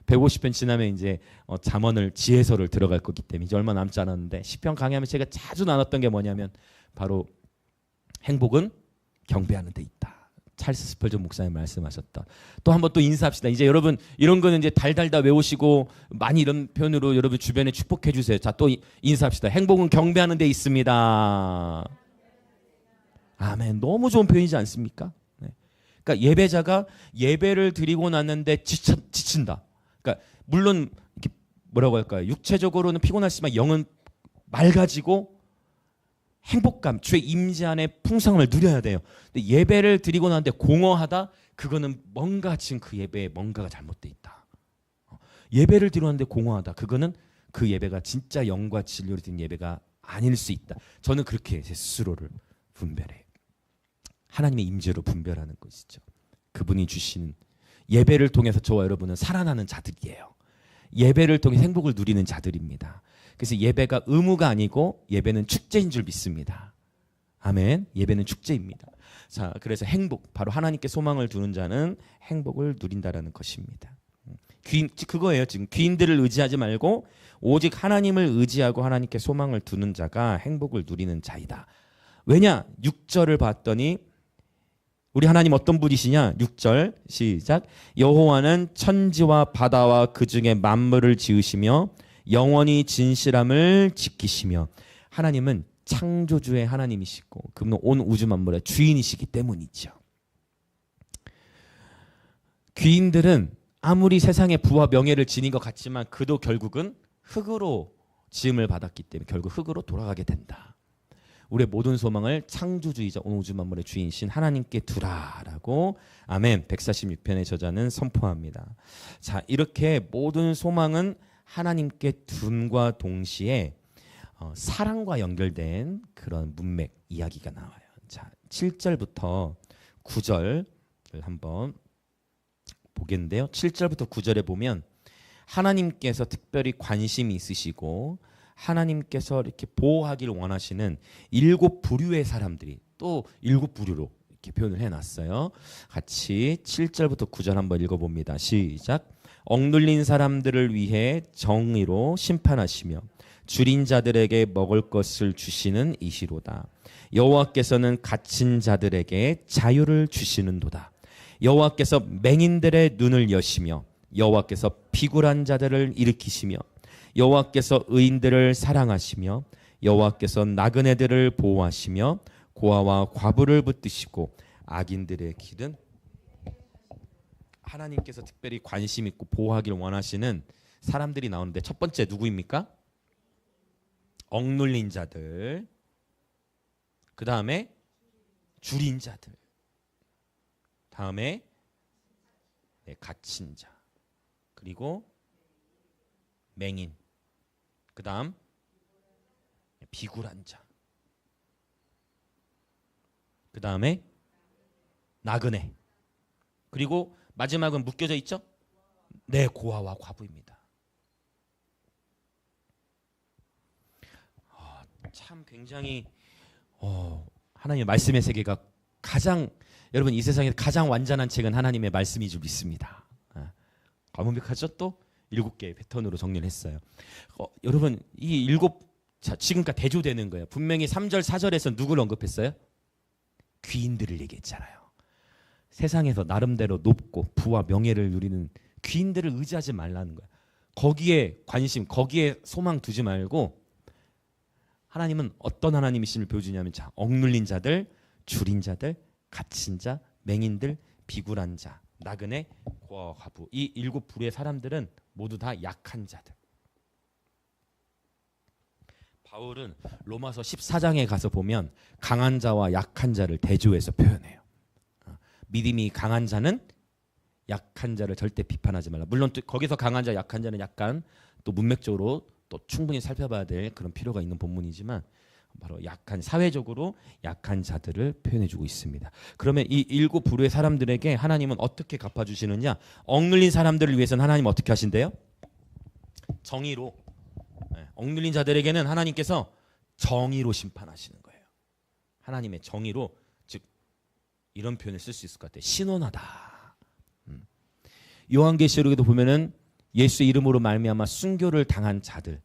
150편 지나면 이제 잠언을 지혜서를 들어갈 거기 때문에 이제 얼마 남지 않았는데 시편 강의하면 제가 자주 나눴던 게 뭐냐면 바로 행복은 경배하는 데 있다. 찰스 스펄전 목사님 말씀하셨다. 또 한번 또 인사합시다. 이제 여러분 이런 거는 이제 달달 다 외우시고 많이 이런 표현으로 여러분 주변에 축복해 주세요. 자, 또 인사합시다. 행복은 경배하는 데 있습니다. 아멘. 너무 좋은 표현이지 않습니까? 네. 그러니까 예배자가 예배를 드리고 났는데 지친다. 그러니까 물론 이렇게 뭐라고 할까요? 육체적으로는 피곤하지만 영은 맑아지고 행복감, 주의 임재 안에 풍성함을 누려야 돼요. 근데 예배를 드리고 나는데 공허하다? 그거는 뭔가 지금 그 예배에 뭔가가 잘못돼 있다. 예배를 드리고 나는데 공허하다. 그거는 그 예배가 진짜 영과 진리로 드린 예배가 아닐 수 있다. 저는 그렇게 제 스스로를 분별해요. 하나님의 임재로 분별하는 것이죠. 그분이 주신 예배를 통해서 저와 여러분은 살아나는 자들이에요. 예배를 통해 행복을 누리는 자들입니다. 그래서 예배가 의무가 아니고 예배는 축제인 줄 믿습니다. 아멘. 예배는 축제입니다. 자, 그래서 행복, 바로 하나님께 소망을 두는 자는 행복을 누린다라는 것입니다. 그거예요. 지금 귀인들을 의지하지 말고 오직 하나님을 의지하고 하나님께 소망을 두는 자가 행복을 누리는 자이다. 왜냐? 6절을 봤더니 우리 하나님 어떤 분이시냐? 6절 시작. 여호와는 천지와 바다와 그 중에 만물을 지으시며 영원히 진실함을 지키시며, 하나님은 창조주의 하나님이시고 그분은 온 우주 만물의 주인이시기 때문이죠. 귀인들은 아무리 세상에 부와 명예를 지닌 것 같지만 그도 결국은 흙으로 지음을 받았기 때문에 결국 흙으로 돌아가게 된다. 우리의 모든 소망을 창조주이자 온 우주 만물의 주인이신 하나님께 두라라고 아멘 146편의 저자는 선포합니다. 자, 이렇게 모든 소망은 하나님께 둔과 동시에 사랑과 연결된 그런 문맥 이야기가 나와요. 자, 7절부터 9절을 한번 보겠는데요. 7절부터 9절에 보면 하나님께서 특별히 관심이 있으시고 하나님께서 이렇게 보호하기를 원하시는 7부류의 사람들이 또 7부류로 이렇게 표현을 해놨어요. 같이 7절부터 9절 한번 읽어봅니다. 시작. 억눌린 사람들을 위해 정의로 심판하시며 줄인 자들에게 먹을 것을 주시는 이시로다. 여호와께서는 갇힌 자들에게 자유를 주시는도다. 여호와께서 맹인들의 눈을 여시며 여호와께서 비굴한 자들을 일으키시며 여호와께서 의인들을 사랑하시며 여호와께서 나그네들을 보호하시며 고아와 과부를 붙드시고 악인들의 길은, 하나님께서 특별히 관심 있고 보호하기를 원하시는 사람들이 나오는데 첫 번째 누구입니까? 억눌린 자들, 그 다음에 줄인 자들, 다음에 갇힌 자, 그리고 맹인, 그 다음 비굴한 자, 그 다음에 나그네, 그리고 마지막은 묶여져 있죠? 네, 고아와 과부입니다. 참 굉장히 하나님의 말씀의 세계가 가장, 여러분 이 세상에 가장 완전한 책은 하나님의 말씀인 줄 믿습니다. 완벽하죠? 또 7개의 패턴으로 정리를 했어요. 여러분 이 7, 지금까지 대조되는 거예요. 분명히 3절 4절에서 누구를 언급했어요? 귀인들을 얘기했잖아요. 세상에서 나름대로 높고 부와 명예를 누리는 귀인들을 의지하지 말라는 거야. 거기에 관심, 거기에 소망 두지 말고 하나님은 어떤 하나님이심을 보여주냐면, 자, 억눌린 자들, 줄인 자들, 갇힌 자, 맹인들, 비굴한 자, 나그네, 고아와 과부, 이 7부류의 사람들은 모두 다 약한 자들. 바울은 로마서 14장에 가서 보면 강한 자와 약한 자를 대조해서 표현해요. 믿음이 강한 자는 약한 자를 절대 비판하지 말라. 물론 또 거기서 강한 자, 약한 자는 약간 또 문맥적으로 또 충분히 살펴봐야 될 그런 필요가 있는 본문이지만 바로 약한, 사회적으로 약한 자들을 표현해주고 있습니다. 그러면 이 7부류의 사람들에게 하나님은 어떻게 갚아주시느냐? 억눌린 사람들을 위해서는 하나님 어떻게 하신대요? 정의로. 억눌린 자들에게는 하나님께서 정의로 심판하시는 거예요. 하나님의 정의로, 즉 이런 표현을 쓸 수 있을 것 같아요. 신원하다. 요한계시록에도 보면은 예수의 이름으로 말미암아 순교를 당한 자들,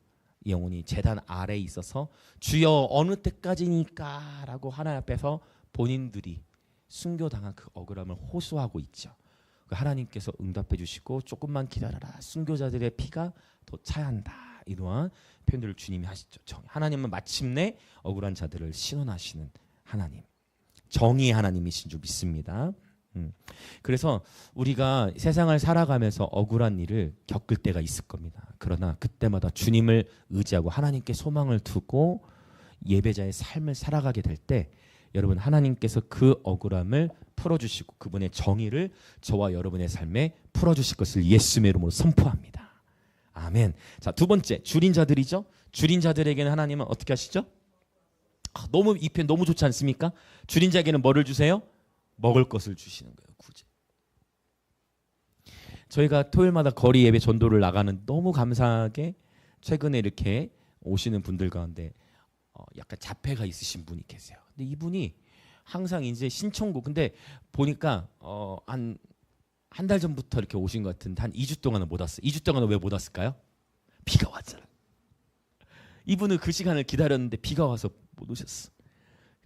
영혼이 제단 아래에 있어서 주여 어느 때까지니까 라고 하나님 앞에서 본인들이 순교당한 그 억울함을 호소하고 있죠. 하나님께서 응답해 주시고 조금만 기다려라, 순교자들의 피가 더 차야 한다, 이러한 표현들을 주님이 하시죠. 하나님은 마침내 억울한 자들을 신원하시는 하나님, 정의의 하나님이신 줄 믿습니다. 그래서 우리가 세상을 살아가면서 억울한 일을 겪을 때가 있을 겁니다. 그러나 그때마다 주님을 의지하고 하나님께 소망을 두고 예배자의 삶을 살아가게 될 때 여러분, 하나님께서 그 억울함을 풀어주시고 그분의 정의를 저와 여러분의 삶에 풀어주실 것을 예수님의 이름으로 선포합니다. 아멘. 자, 두 번째, 줄인 자들이죠. 줄인 자들에게는 하나님은 어떻게 하시죠? 너무 이 표현 너무 좋지 않습니까? 줄인 자에게는 뭐를 주세요? 먹을 것을 주시는 거예요. 구제. 저희가 토요일마다 거리 예배 전도를 나가는, 너무 감사하게 최근에 이렇게 오시는 분들 가운데 약간 자폐가 있으신 분이 계세요. 근데 이분이 항상 이제 신청곡, 근데 보니까 한 달 전부터 이렇게 오신 것 같은데 한 2주 동안은 못 왔어요. 2주 동안은 왜 못 왔을까요? 비가 왔잖아요. 이분은 그 시간을 기다렸는데 비가 와서 못 오셨어.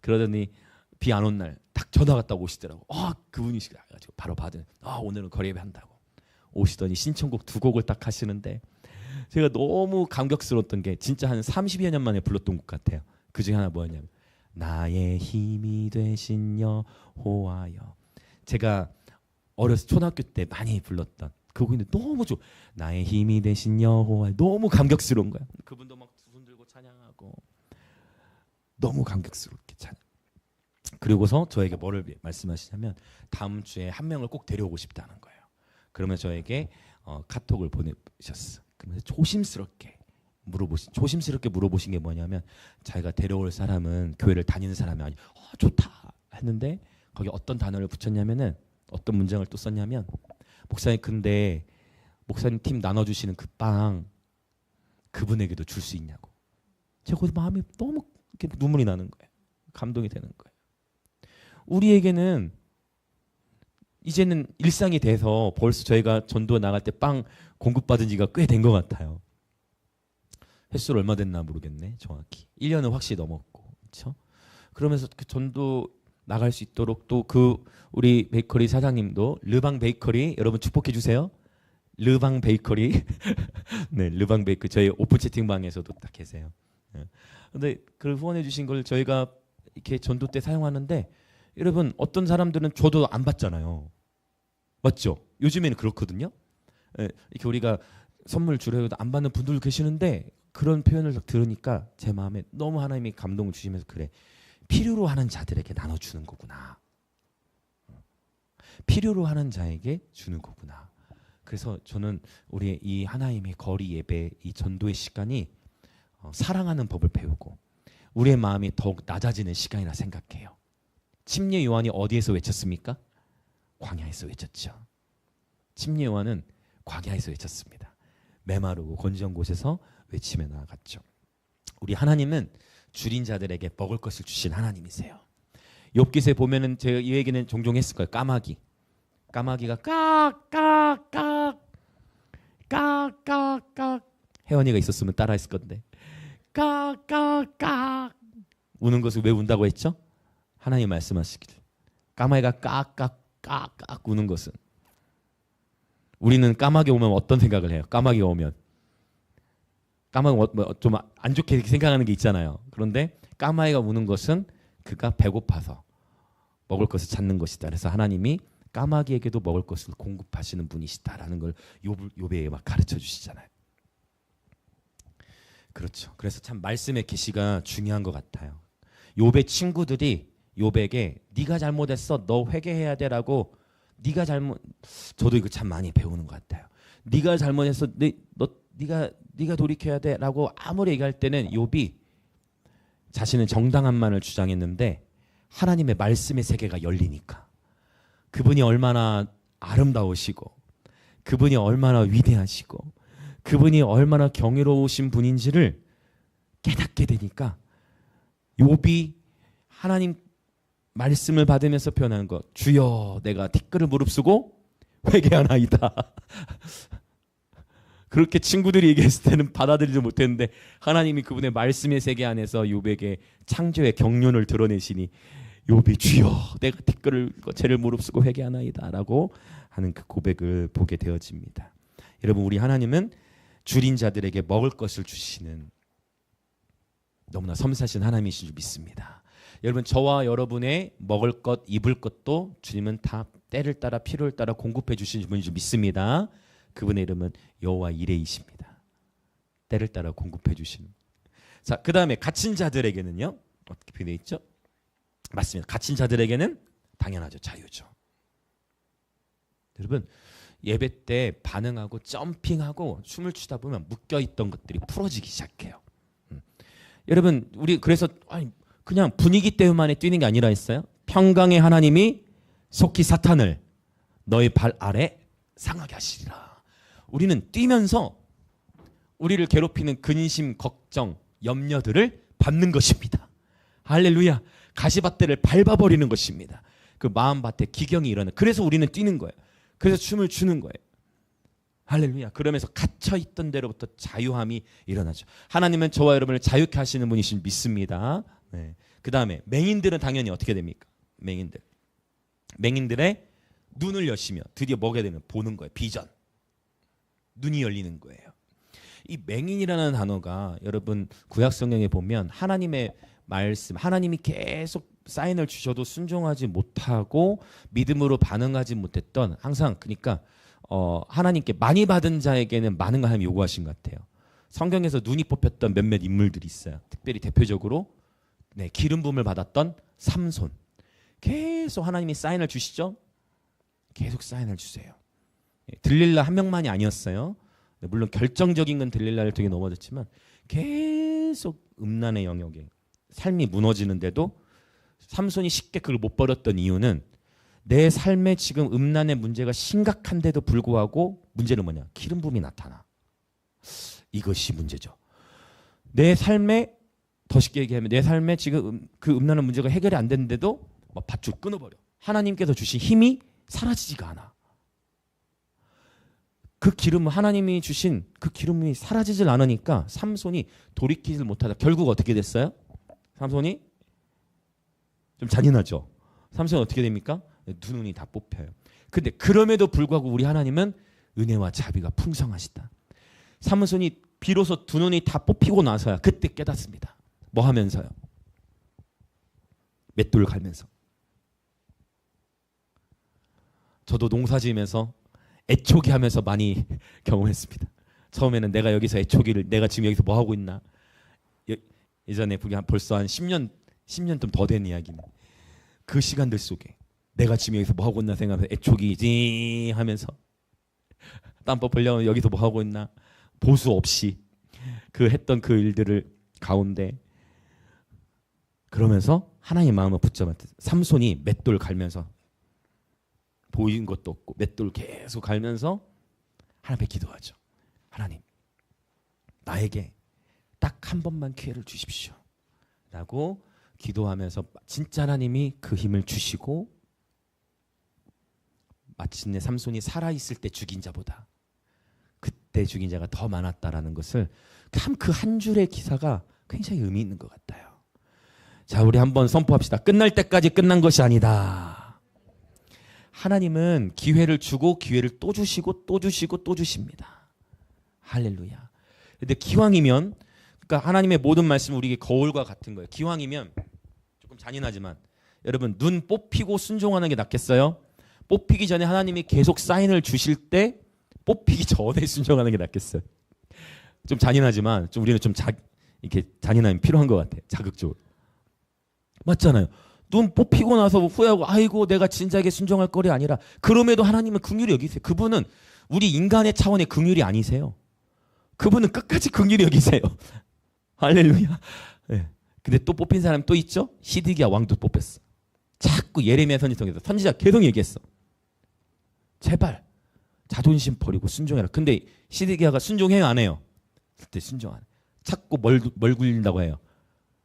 그러더니 비 안 온 날 딱 전화가 딱 오시더라고. 그분이시가 가지고 바로 받은. 오늘은 거리 예배 한다고 오시더니 신청곡 2곡을 딱 하시는데 제가 너무 감격스러웠던 게 진짜 한 30여 년 만에 불렀던 곡 같아요. 그 중에 하나 뭐였냐면 나의 힘이 되신 여호와여. 제가 어렸을 초등학교 때 많이 불렀던 그 곡인데 너무 좋아. 나의 힘이 되신 여호와. 너무 감격스러운 거야. 그분도 막 두 손 들고 찬양하고 너무 감격스럽게 찬양. 그리고서 저에게 뭐를 말씀하시냐면 다음 주에 한 명을 꼭 데려오고 싶다는 거예요. 그러면 저에게 카톡을 보내셨어. 그러면서 조심스럽게 물어보신 게 뭐냐면 자기가 데려올 사람은 교회를 다니는 사람이 아니. 좋다 했는데 거기 어떤 단어를 붙였냐면은 어떤 문장을 또 썼냐면 목사님 근데 목사님 팀 나눠주시는 그 빵 그분에게도 줄 수 있냐고. 제가 거기서 마음이 너무 이렇게 눈물이 나는 거예요. 감동이 되는 거예요. 우리에게는 이제는 일상이 돼서 벌써 저희가 전도에 나갈 때 빵 공급받은 지가 꽤 된 것 같아요. 횟수를 얼마 됐나 모르겠네 정확히. 1년은 확실히 넘었고 그렇죠? 그러면서 그 전도 나갈 수 있도록 또 그 우리 베이커리 사장님도 르방 베이커리 여러분 축복해 주세요. 르방 베이커리 네 르방 베이커리 저희 오픈 채팅방에서도 딱 계세요. 근데 그걸 후원해 주신 걸 저희가 이렇게 전도 때 사용하는데 여러분 어떤 사람들은 줘도 안 받잖아요. 맞죠? 요즘에는 그렇거든요. 이렇게 우리가 선물 주려 해도 안 받는 분들 계시는데 그런 표현을 들으니까 제 마음에 너무 하나님이 감동을 주시면서 그래. 필요로 하는 자들에게 나눠주는 거구나. 필요로 하는 자에게 주는 거구나. 그래서 저는 우리 이 하나님의 거리 예배, 이 전도의 시간이 사랑하는 법을 배우고 우리의 마음이 더욱 낮아지는 시간이라 생각해요. 침례 요한이 어디에서 외쳤습니까? 광야에서 외쳤죠. 침례 요한은 광야에서 외쳤습니다. 메마르고 건조한 곳에서 외치며 나아갔죠. 우리 하나님은 줄인 자들에게 먹을 것을 주신 하나님이세요. 욥기서에 보면은 제가 이 얘기는 종종 했을 거예요. 까마귀가 깍깍깍깍깍깍 혜원이가 있었으면 따라했을 건데 깍깍깍 우는 것을 왜 운다고 했죠? 하나님 말씀하시기를 까마귀가 깍깍깍깍 우는 것은 우리는 까마귀 오면 어떤 생각을 해요? 까마귀가 오면 까마귀가 좀 안 좋게 생각하는 게 있잖아요. 그런데 까마귀가 우는 것은 그가 배고파서 먹을 것을 찾는 것이다. 그래서 하나님이 까마귀에게도 먹을 것을 공급하시는 분이시다라는 걸 욥에 막 가르쳐 주시잖아요. 그렇죠. 그래서 참 말씀의 계시가 중요한 것 같아요. 욥의 친구들이 욥에게 네가 잘못했어, 너 회개해야 돼라고 저도 이거 참 많이 배우는 것 같아요. 네가 잘못했어, 네가 돌이켜야 돼라고 아무리 얘기할 때는 욥이 자신은 정당함만을 주장했는데 하나님의 말씀의 세계가 열리니까 그분이 얼마나 아름다우시고 그분이 얼마나 위대하시고 그분이 얼마나 경이로우신 분인지를 깨닫게 되니까 욥이 하나님 말씀을 받으면서 표현하는 것 주여 내가 티끌을 무릅쓰고 회개하나이다. 그렇게 친구들이 얘기했을 때는 받아들이지 못했는데 하나님이 그분의 말씀의 세계 안에서 욥에게 창조의 경륜을 드러내시니 욥이 주여 내가 티끌을 죄를 무릅쓰고 회개하나이다 라고 하는 그 고백을 보게 되어집니다. 여러분 우리 하나님은 줄인 자들에게 먹을 것을 주시는 너무나 섬세하신 하나님이신 줄 믿습니다. 여러분 저와 여러분의 먹을 것 입을 것도 주님은 다 때를 따라 필요를 따라 공급해 주시는 분인 줄 믿습니다. 그분의 이름은 여호와 이레이십니다. 때를 따라 공급해 주시는. 자, 그 다음에 갇힌 자들에게는요 어떻게 표현되어 있죠? 맞습니다. 갇힌 자들에게는 당연하죠. 자유죠. 여러분 예배 때 반응하고 점핑하고 춤을 추다 보면 묶여있던 것들이 풀어지기 시작해요. 여러분 우리 그래서 그냥 분위기 때문에 뛰는 게 아니라 했어요. 평강의 하나님이 속히 사탄을 너의 발 아래 상하게 하시리라. 우리는 뛰면서 우리를 괴롭히는 근심, 걱정, 염려들을 밟는 것입니다. 할렐루야. 가시밭대를 밟아버리는 것입니다. 그 마음밭에 기경이 일어나. 그래서 우리는 뛰는 거예요. 그래서 춤을 추는 거예요. 할렐루야. 그러면서 갇혀있던 데로부터 자유함이 일어나죠. 하나님은 저와 여러분을 자유케 하시는 분이신 믿습니다. 네. 그 다음에 맹인들은 당연히 어떻게 됩니까? 맹인들의 눈을 여시며 드디어 뭐게 되면 보는 거예요. 비전. 눈이 열리는 거예요. 이 맹인이라는 단어가 여러분 구약 성경에 보면 하나님의 말씀, 하나님이 계속 사인을 주셔도 순종하지 못하고 믿음으로 반응하지 못했던, 항상 그러니까 하나님께 많이 받은 자에게는 많은 걸 하나님이 요구하신 것 같아요. 성경에서 눈이 뽑혔던 몇몇 인물들이 있어요. 특별히 대표적으로 기름 부음을 받았던 삼손. 계속 하나님이 사인을 주시죠. 계속 사인을 주세요. 들릴라 한 명만이 아니었어요. 물론 결정적인 건 들릴라를 되게 넘어졌지만 계속 음란의 영역에 삶이 무너지는데도 삼손이 쉽게 그걸 못 버렸던 이유는 내 삶에 지금 음란의 문제가 심각한데도 불구하고 문제는 뭐냐? 기름 부음이 나타나. 이것이 문제죠. 내 삶에, 더 쉽게 얘기하면 내 삶에 지금 그 음란한 문제가 해결이 안 됐는데도 막 밧줄 끊어버려. 하나님께서 주신 힘이 사라지지가 않아. 그 기름, 하나님이 주신 그 기름이 사라지질 않으니까 삼손이 돌이키질 못하다. 결국 어떻게 됐어요? 삼손이 좀 잔인하죠. 삼손은 어떻게 됩니까? 두 눈이 다 뽑혀요. 근데 그럼에도 불구하고 우리 하나님은 은혜와 자비가 풍성하시다. 삼손이 비로소 두 눈이 다 뽑히고 나서야 그때 깨닫습니다. 뭐 하면서요? 맷돌 갈면서. 저도 농사지으면서 애초기 하면서 많이 경험했습니다. 처음에는 내가 여기서 애초기를, 내가 지금 여기서 뭐 하고 있나? 예전에 벌써 한 10년 좀 더 된 이야기는 그 시간들 속에 내가 지금 여기서 뭐 하고 있나 생각하면서 애초기지 하면서 땀법 벌려면 여기서 뭐 하고 있나, 보수 없이 했던 그 일들을 가운데 그러면서 하나님의 마음을 붙잡았대. 삼손이 맷돌 갈면서 보이는 것도 없고 맷돌 계속 갈면서 하나님께 기도하죠. 하나님, 나에게 딱 한 번만 기회를 주십시오 라고 기도하면서 진짜 하나님이 그 힘을 주시고 마침내 삼손이 살아있을 때 죽인 자보다 그때 죽인 자가 더 많았다라는 것을 참 그 한 줄의 기사가 굉장히 의미 있는 것 같아요. 자, 우리 한번 선포합시다. 끝날 때까지 끝난 것이 아니다. 하나님은 기회를 주고 기회를 또 주시고 또 주시고 또 주십니다. 할렐루야. 근데 기왕이면, 그러니까 하나님의 모든 말씀은 우리에게 거울과 같은 거예요. 기왕이면, 조금 잔인하지만 여러분, 눈 뽑히고 순종하는 게 낫겠어요? 뽑히기 전에 하나님이 계속 사인을 주실 때 뽑히기 전에 순종하는 게 낫겠어요? 좀 잔인하지만 좀 우리는 좀 이렇게 잔인함이 필요한 것 같아요. 자극적으로. 맞잖아요. 눈 뽑히고 나서 후회하고 아이고 내가 진작에 순종할 거리 아니라, 그럼에도 하나님은 긍휼히 여기세요. 그분은 우리 인간의 차원의 긍휼이 아니세요. 그분은 끝까지 긍휼히 여기세요. 할렐루야. 네. 근데 또 뽑힌 사람 또 있죠? 시드기야 왕도 뽑혔어. 자꾸 예레미야 선지서에서 선지자 계속 얘기했어. 제발 자존심 버리고 순종해라. 근데 시드기야가 순종해요 안 해요? 그때 순종 안 해. 자꾸 뭘 굴린다고 해요?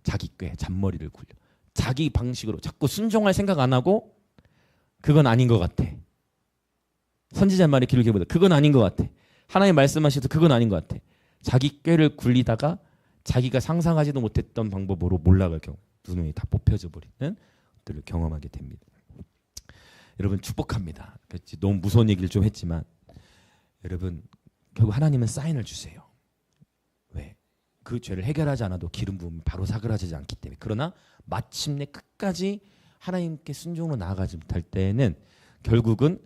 자기 꾀, 잔머리를 굴려. 자기 방식으로 자꾸 순종할 생각 안 하고, 그건 아닌 것 같아. 선지자 말이 길게 보다 그건 아닌 것 같아. 하나님 말씀하셔도 그건 아닌 것 같아. 자기 꾀를 굴리다가 자기가 상상하지도 못했던 방법으로 몰락할 경우 눈이 다 뽑혀져 버리는 것들을 경험하게 됩니다. 여러분 축복합니다. 너무 무서운 얘기를 좀 했지만 여러분 결국 하나님은 사인을 주세요. 왜? 그 죄를 해결하지 않아도 기름 부음이 바로 사그라지지 않기 때문에. 그러나 마침내 끝까지 하나님께 순종으로 나아가지 못할 때는 결국은,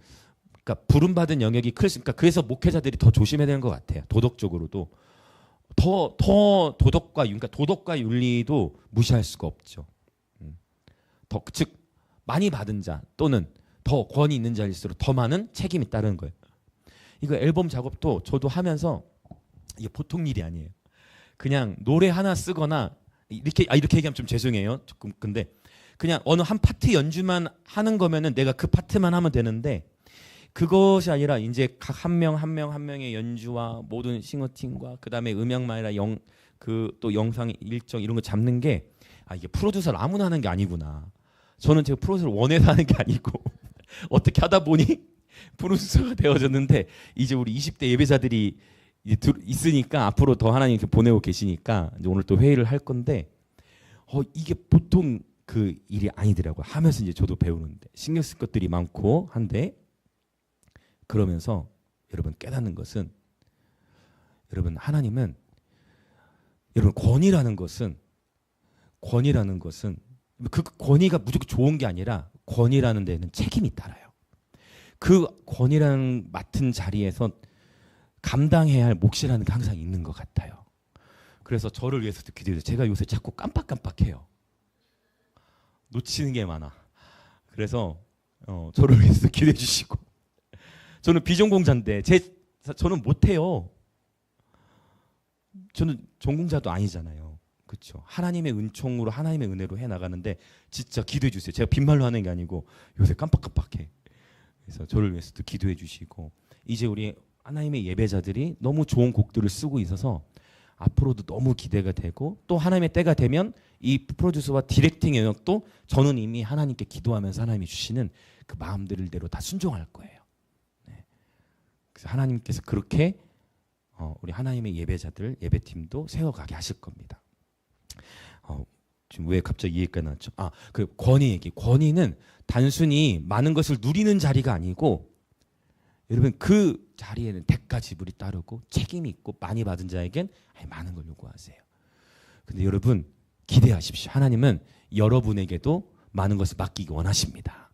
그러니까 부름받은 영역이 그러니까 그래서 목회자들이 더 조심해야 되는 것 같아요. 도덕적으로도 더 그러니까 도덕과 윤리도 무시할 수가 없죠. 즉 많이 받은 자 또는 더 권위 있는 자일수록 더 많은 책임이 따르는 거예요. 이거 앨범 작업도 저도 하면서 이게 보통 일이 아니에요. 그냥 노래 하나 쓰거나 이렇게 얘기하면 좀 죄송해요. 조금 근데 그냥 어느 한 파트 연주만 하는 거면은 내가 그 파트만 하면 되는데, 그것이 아니라 이제 각 한 명의 연주와 모든 싱어팀과 그다음에 음향만 아니라 그 또 영상 일정 이런 거 잡는 게 이게 프로듀서를 아무나 하는 게 아니구나. 저는 제가 프로듀서를 원해서 하는 게 아니고 어떻게 하다 보니 프로듀서가 되어졌는데 이제 우리 20대 예배자들이 이제 있으니까 앞으로 더 하나님 이렇게 보내고 계시니까 이제 오늘 또 회의를 할 건데 이게 보통 그 일이 아니더라고요. 하면서 이제 저도 배우는데 신경 쓸 것들이 많고 한데 그러면서 여러분 깨닫는 것은 여러분 하나님은 여러분 권위라는 것은 그 권위가 무조건 좋은 게 아니라 권위라는 데는 책임이 따라요. 그 권위라는 맡은 자리에서 감당해야 할 몫이라는 게 항상 있는 것 같아요. 그래서 저를 위해서도 기도해요. 제가 요새 자꾸 깜빡깜빡해요. 놓치는 게 많아. 그래서 저를 위해서 기도해 주시고 저는 비전공자인데 저는 못해요. 저는 전공자도 아니잖아요. 그렇죠? 하나님의 은총으로 하나님의 은혜로 해나가는데 진짜 기도해 주세요. 제가 빈말로 하는 게 아니고 요새 깜빡깜빡해. 그래서 저를 위해서도 기도해 주시고 이제 우리 하나님의 예배자들이 너무 좋은 곡들을 쓰고 있어서 앞으로도 너무 기대가 되고 또 하나님의 때가 되면 이 프로듀서와 디렉팅 영역도 저는 이미 하나님께 기도하면서 하나님이 주시는 그 마음들대로 다 순종할 거예요. 네. 그래서 하나님께서 그렇게 우리 하나님의 예배자들 예배팀도 세워가게 하실 겁니다. 지금 왜 갑자기 이 얘기가 나왔죠? 그 권위 얘기. 권위는 단순히 많은 것을 누리는 자리가 아니고 여러분 그 자리에는 대가 지불이 따르고 책임이 있고 많이 받은 자에겐 많은 걸 요구하세요. 근데 여러분 기대하십시오. 하나님은 여러분에게도 많은 것을 맡기기 원하십니다.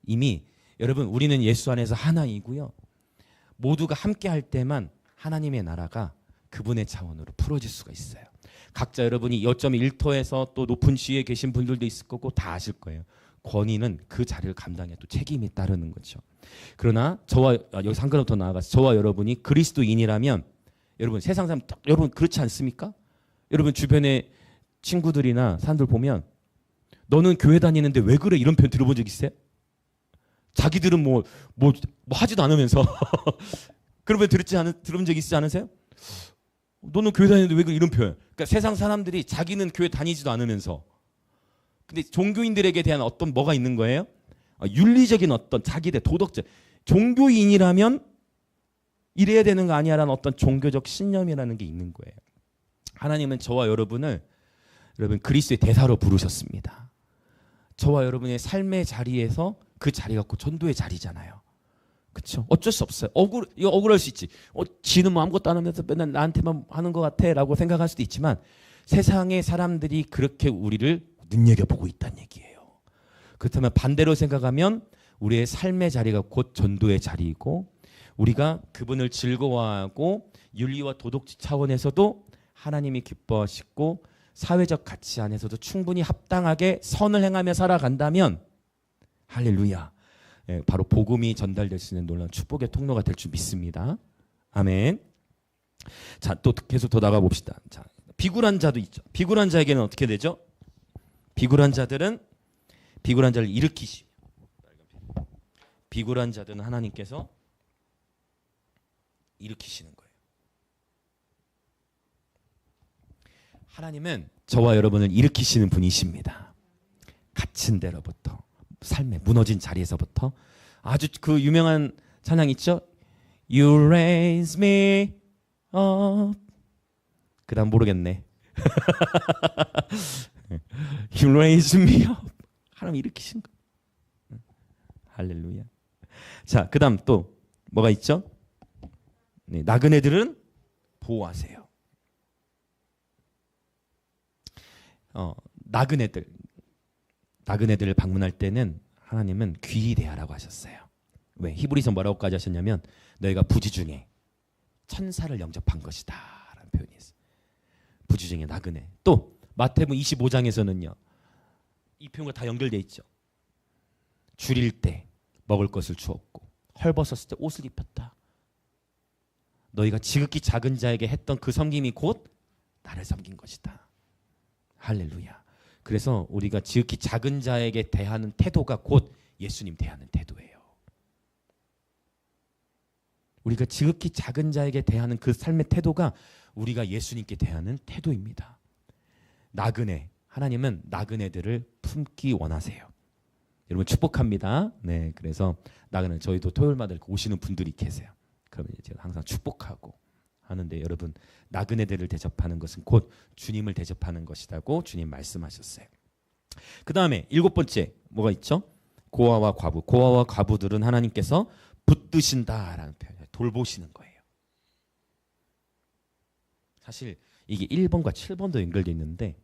이미 여러분 우리는 예수 안에서 하나이고요. 모두가 함께 할 때만 하나님의 나라가 그분의 차원으로 풀어질 수가 있어요. 각자 여러분이 0.1터에서 또 높은 지위에 계신 분들도 있을 거고 다 아실 거예요. 권위는 그 자리를 감당해 또 책임이 따르는 거죠. 그러나 저와 여기서 한 걸음 더 나아가서 저와 여러분이 그리스도인이라면 여러분 세상 사람 여러분 그렇지 않습니까? 여러분 주변에 친구들이나 사람들 보면 너는 교회 다니는데 왜 그래 이런 표현 들어본 적 있어요? 자기들은 뭐 하지도 않으면서 그런 표현 들은 적 있지 않으세요? 너는 교회 다니는데 왜 그래 이런 표현. 그러니까 세상 사람들이 자기는 교회 다니지도 않으면서 근데 종교인들에게 대한 어떤 뭐가 있는 거예요? 윤리적인 어떤 자기의 도덕적 종교인이라면 이래야 되는 거 아니야라는 어떤 종교적 신념이라는 게 있는 거예요. 하나님은 저와 여러분을 여러분 그리스도의 대사로 부르셨습니다. 저와 여러분의 삶의 자리에서 그 자리가 곧 전도의 자리잖아요. 그렇죠? 어쩔 수 없어요. 이거 억울할 수 있지. 지는 뭐 아무것도 안 하면서 맨날 나한테만 하는 것 같아라고 생각할 수도 있지만 세상의 사람들이 그렇게 우리를 눈여겨보고 있다는 얘기예요. 그렇다면 반대로 생각하면 우리의 삶의 자리가 곧 전도의 자리이고 우리가 그분을 즐거워하고 윤리와 도덕 차원에서도 하나님이 기뻐하시고 사회적 가치 안에서도 충분히 합당하게 선을 행하며 살아간다면 할렐루야. 바로 복음이 전달될 수 있는 놀라운 축복의 통로가 될 줄 믿습니다. 아멘. 자, 또 계속 더 나가 봅시다. 자, 비굴한 자도 있죠. 비굴한 자에게는 어떻게 되죠? 비굴한 자들은 비굴한 자를 일으키시. 비굴한 자들은 하나님께서 일으키시는 거예요. 하나님은 저와 여러분을 일으키시는 분이십니다. 갇힌 데로부터 삶의 무너진 자리에서부터 아주 그 유명한 찬양 있죠? You raise me up. 그 다음 모르겠네. You raise me up. 하나님 일으키신 거. 할렐루야. 자, 그 다음 또 뭐가 있죠? 네, 나그네들은 보호하세요. 나그네들을 방문할 때는 하나님은 귀히 대하라고 하셨어요. 왜? 히브리서 뭐라고까지 하셨냐면 너희가 부지 중에 천사를 영접한 것이다 라는 표현이 있어요. 부지 중에 나그네. 또 마태복음 25장에서는요. 이 표현과 다 연결되어 있죠. 줄일 때 먹을 것을 주었고 헐벗었을 때 옷을 입혔다. 너희가 지극히 작은 자에게 했던 그 섬김이 곧 나를 섬긴 것이다. 할렐루야. 그래서 우리가 지극히 작은 자에게 대하는 태도가 곧 예수님 대하는 태도예요. 우리가 지극히 작은 자에게 대하는 그 삶의 태도가 우리가 예수님께 대하는 태도입니다. 나그네, 하나님은 나그네들을 품기 원하세요. 여러분 축복합니다. 네, 그래서 나그네 저희도 토요일마다 이렇게 오시는 분들이 계세요. 그러면 제가 항상 축복하고 하는데 여러분 나그네들을 대접하는 것은 곧 주님을 대접하는 것이라고 주님 말씀하셨어요. 그 다음에 7번째 뭐가 있죠? 고아와 과부. 고아와 과부들은 하나님께서 붙드신다라는 표현이에요. 돌보시는 거예요. 사실 이게 1번과 7번도 연결되어 있는데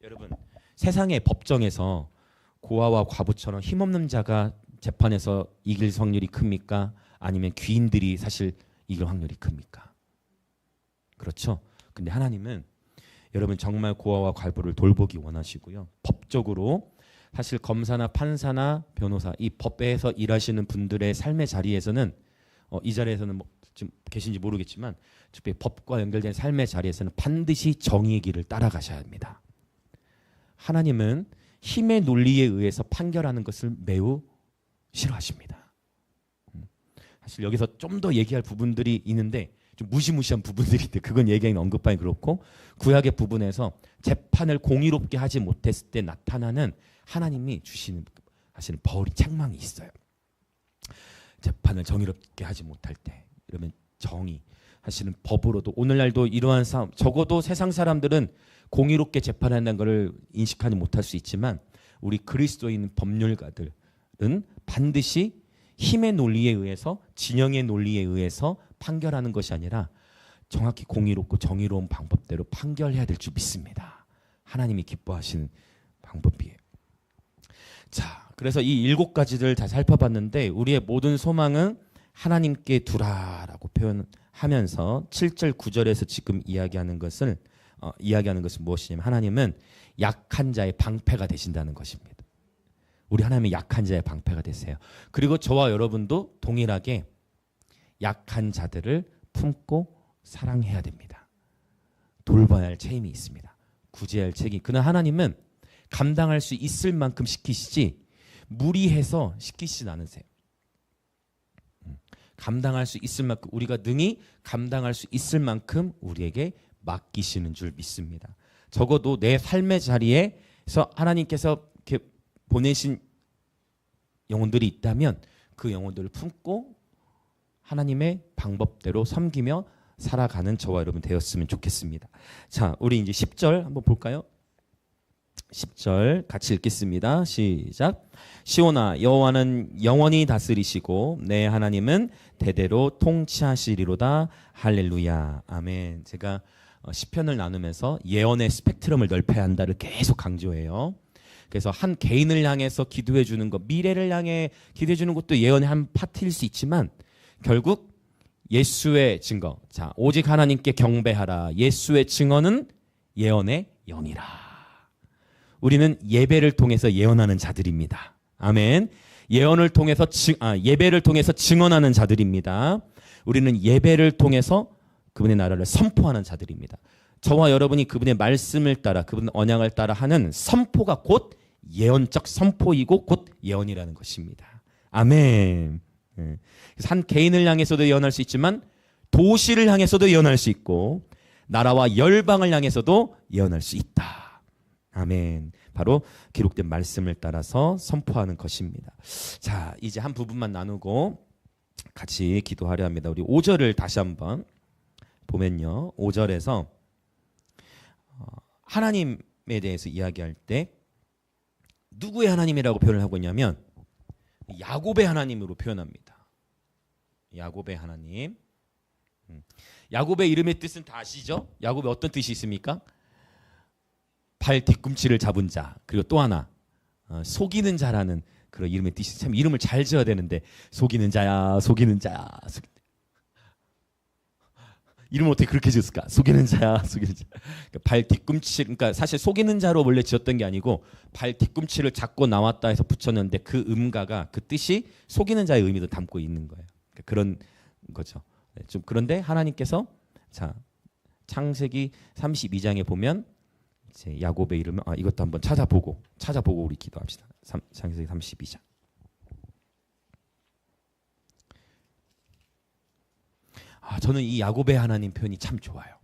여러분 세상의 법정에서 고아와 과부처럼 힘없는 자가 재판에서 이길 확률이 큽니까? 아니면 귀인들이 사실 이길 확률이 큽니까? 그렇죠. 근데 하나님은 여러분 정말 고아와 과부를 돌보기 원하시고요. 법적으로 사실 검사나 판사나 변호사 이 법에서 일하시는 분들의 삶의 자리에서는 이 자리에서는 뭐 지금 계신지 모르겠지만 특히 법과 연결된 삶의 자리에서는 반드시 정의의 길을 따라가셔야 합니다. 하나님은 힘의 논리에 의해서 판결하는 것을 매우 싫어하십니다. 사실 여기서 좀 더 얘기할 부분들이 있는데 좀 무시무시한 부분들인데 그건 얘기하기는 언급하기 그렇고 구약의 부분에서 재판을 공의롭게 하지 못했을 때 나타나는 하나님이 하시는 벌이 책망이 있어요. 재판을 정의롭게 하지 못할 때 이러면 정의 하시는 법으로도 오늘날도 이러한 싸움 적어도 세상 사람들은 공의롭게 재판한다는 것을 인식하지 못할 수 있지만 우리 그리스도인 법률가들은 반드시 힘의 논리에 의해서 진영의 논리에 의해서 판결하는 것이 아니라 정확히 공의롭고 정의로운 방법대로 판결해야 될 줄 믿습니다. 하나님이 기뻐하시는 방법이에요. 자, 그래서 이 7가지를 다 살펴봤는데 우리의 모든 소망은 하나님께 두라라고 표현하면서 7절 9절에서 지금 이야기하는 것은 무엇이냐면 하나님은 약한 자의 방패가 되신다는 것입니다. 우리 하나님은 약한 자의 방패가 되세요. 그리고 저와 여러분도 동일하게 약한 자들을 품고 사랑해야 됩니다. 돌봐야 할 책임이 있습니다. 구제해야 할 책임. 그러나 하나님은 감당할 수 있을 만큼 시키시지 무리해서 시키시진 않으세요. 감당할 수 있을 만큼 우리가 능히 감당할 수 있을 만큼 우리에게 맡기시는 줄 믿습니다. 적어도 내 삶의 자리에서 하나님께서 이렇게 보내신 영혼들이 있다면 그 영혼들을 품고 하나님의 방법대로 섬기며 살아가는 저와 여러분 되었으면 좋겠습니다. 자, 우리 이제 10절 한번 볼까요? 10절 같이 읽겠습니다. 시작. 시온아 여호와는 영원히 다스리시고 내 하나님은 대대로 통치하시리로다. 할렐루야. 아멘. 제가 시편을 나누면서 예언의 스펙트럼을 넓혀야 한다를 계속 강조해요. 그래서 한 개인을 향해서 기도해 주는 것, 미래를 향해 기도해 주는 것도 예언의 한 파트일 수 있지만 결국 예수의 증거. 자, 오직 하나님께 경배하라. 예수의 증언은 예언의 영이라. 우리는 예배를 통해서 예언하는 자들입니다. 아멘. 예배를 통해서 증언하는 자들입니다. 우리는 예배를 통해서 그분의 나라를 선포하는 자들입니다. 저와 여러분이 그분의 말씀을 따라 그분의 언약을 따라 하는 선포가 곧 예언적 선포이고 곧 예언이라는 것입니다. 아멘. 그래서 한 개인을 향해서도 예언할 수 있지만 도시를 향해서도 예언할 수 있고 나라와 열방을 향해서도 예언할 수 있다. 아멘. 바로 기록된 말씀을 따라서 선포하는 것입니다. 자, 이제 한 부분만 나누고 같이 기도하려 합니다. 우리 5절을 다시 한번 보면요. 5절에서 하나님에 대해서 이야기할 때 누구의 하나님이라고 표현을 하고 있냐면 야곱의 하나님으로 표현합니다. 야곱의 하나님. 야곱의 이름의 뜻은 다 아시죠? 야곱의 어떤 뜻이 있습니까? 발 뒤꿈치를 잡은 자. 그리고 또 하나 속이는 자라는 그런 이름의 뜻이 참 이름을 잘 지어야 되는데 속이는 자야 속이는 자야 이름을 어떻게 그렇게 지었을까? 속이는 자야 속이는 자. 그러니까 발 뒤꿈치 그러니까 사실 속이는 자로 원래 지었던 게 아니고 발 뒤꿈치를 잡고 나왔다 해서 붙였는데 그 음가가 그 뜻이 속이는 자의 의미도 담고 있는 거예요. 그러니까 그런 거죠. 좀 그런데 하나님께서 자 창세기 32장에 보면 이제 야곱의 이름을 이것도 한번 찾아보고 우리 기도합시다. 창세기 32장. 저는 이 야곱의 하나님 표현이 참 좋아요.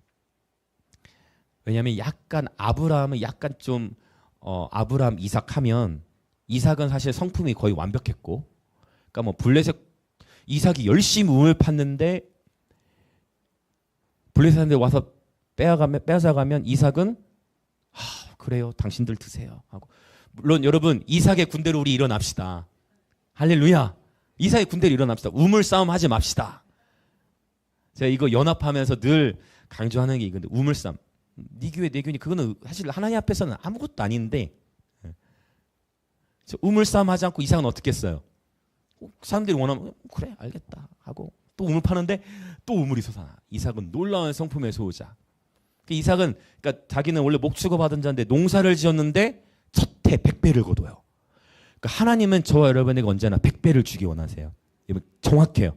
왜냐하면 약간 아브라함은 약간 좀 아브라함 이삭 하면 이삭은 사실 성품이 거의 완벽했고, 그러니까 뭐 블레셋 이삭이 열심히 우물 팠는데 블레셋한테 와서 빼앗아가면 이삭은 그래요, 당신들 드세요 하고. 물론 여러분 이삭의 군대로 우리 일어납시다. 할렐루야. 이삭의 군대로 일어납시다. 우물 싸움 하지 맙시다. 제가 이거 연합하면서 늘 강조하는 게 이건데, 우물 싸움. 네 교회 내 교회 그거는 사실 하나님 앞에서는 아무것도 아닌데, 우물 싸움 하지 않고 이삭은 어떻게 했어요? 사람들이 원하면 그래 알겠다 하고 또 우물 파는데 또 우물이 솟아나. 이삭은 놀라운 성품의 소유자. 이삭은 그러니까 자기는 원래 목축어 받은 자인데 농사를 지었는데 첫해 100배를 거둬요. 그러니까 하나님은 저와 여러분에게 언제나 100배를 주기 원하세요. 정확해요.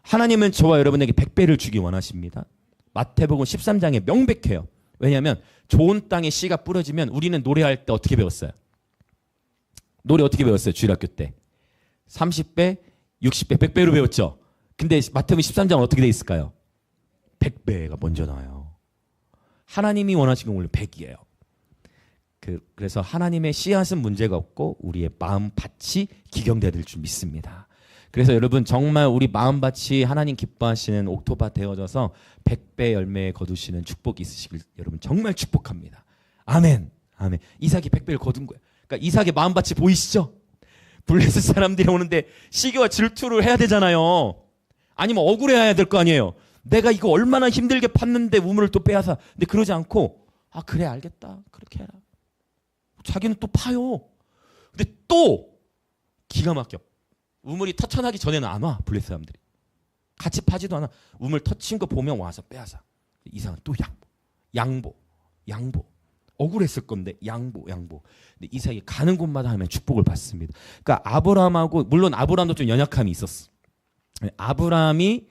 하나님은 저와 여러분에게 100배를 주기 원하십니다. 마태복음 13장에 명백해요. 왜냐하면 좋은 땅에 씨가 뿌려지면, 우리는 노래할 때 어떻게 배웠어요? 노래 어떻게 배웠어요? 주일학교 때 30배, 60배, 100배로 배웠죠. 근데 마태복음 13장은 어떻게 돼 있을까요? 100배가 먼저 나와요. 하나님이 원하시는 건 원래 100이에요. 그래서 하나님의 씨앗은 문제가 없고 우리의 마음밭이 기경돼야 될 줄 믿습니다. 그래서 여러분 정말 우리 마음밭이 하나님 기뻐하시는 옥토밭 되어져서 100배 열매 거두시는 축복이 있으시길 여러분 정말 축복합니다. 아멘. 아멘. 이삭이 100배를 거둔 거예요. 그러니까 이삭의 마음밭이 보이시죠? 블레셋 사람들이 오는데 시기와 질투를 해야 되잖아요. 아니면 억울해야 될 거 아니에요. 내가 이거 얼마나 힘들게 팠는데 우물을 또 빼앗아. 근데 그러지 않고 그래 알겠다 그렇게 해라. 자기는 또 파요. 근데 또 기가 막혀. 우물이 터쳐나기 전에는 안 와. 블레셋 사람들이 같이 파지도 않아. 우물 터친 거 보면 와서 빼앗아. 이삭은 또 양보. 억울했을 건데 양보. 근데 이삭이 가는 곳마다 하면 축복을 받습니다. 그러니까 아브라함하고, 물론 아브라함도 좀 연약함이 있었어. 아브라함이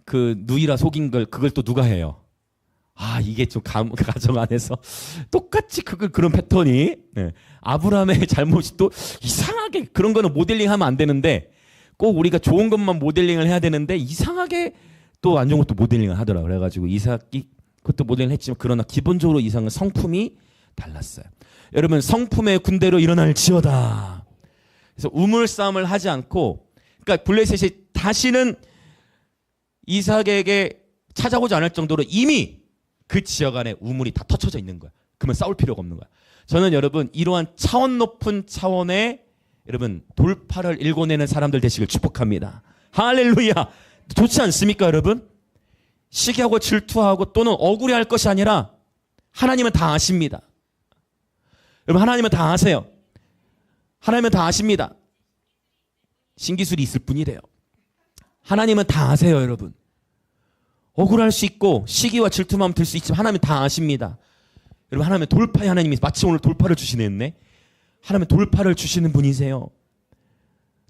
그 누이라 속인 그걸 또 누가 해요? 이게 좀 가정 안에서 똑같이 그런 패턴이, 아브라함의 잘못이 또 이상하게, 그런 거는 모델링하면 안 되는데 꼭 우리가 좋은 것만 모델링을 해야 되는데 이상하게 또 안 좋은 것도 모델링을 하더라. 그래가지고 이삭이 그것도 모델링을 했지만, 그러나 기본적으로 이삭은 성품이 달랐어요. 여러분 성품의 군대로 일어날지어다. 그래서 우물 싸움을 하지 않고, 그러니까 블레셋이 다시는 이삭에게 찾아오지 않을 정도로 이미 그 지역 안에 우물이 다 터쳐져 있는 거야. 그러면 싸울 필요가 없는 거야. 저는 여러분 이러한 차원 높은 차원의 여러분 돌파를 일궈내는 사람들 되시길 축복합니다. 할렐루야. 좋지 않습니까 여러분? 시기하고 질투하고 또는 억울해할 것이 아니라 하나님은 다 아십니다. 여러분 하나님은 다 아세요. 하나님은 다 아십니다. 신기술이 있을 뿐이래요. 하나님은 다 아세요 여러분. 억울할 수 있고 시기와 질투만 들 수 있지만 하나님은 다 아십니다. 여러분 하나님은 돌파의 하나님이, 마치 오늘 돌파를 주시네. 하나님은 돌파를 주시는 분이세요.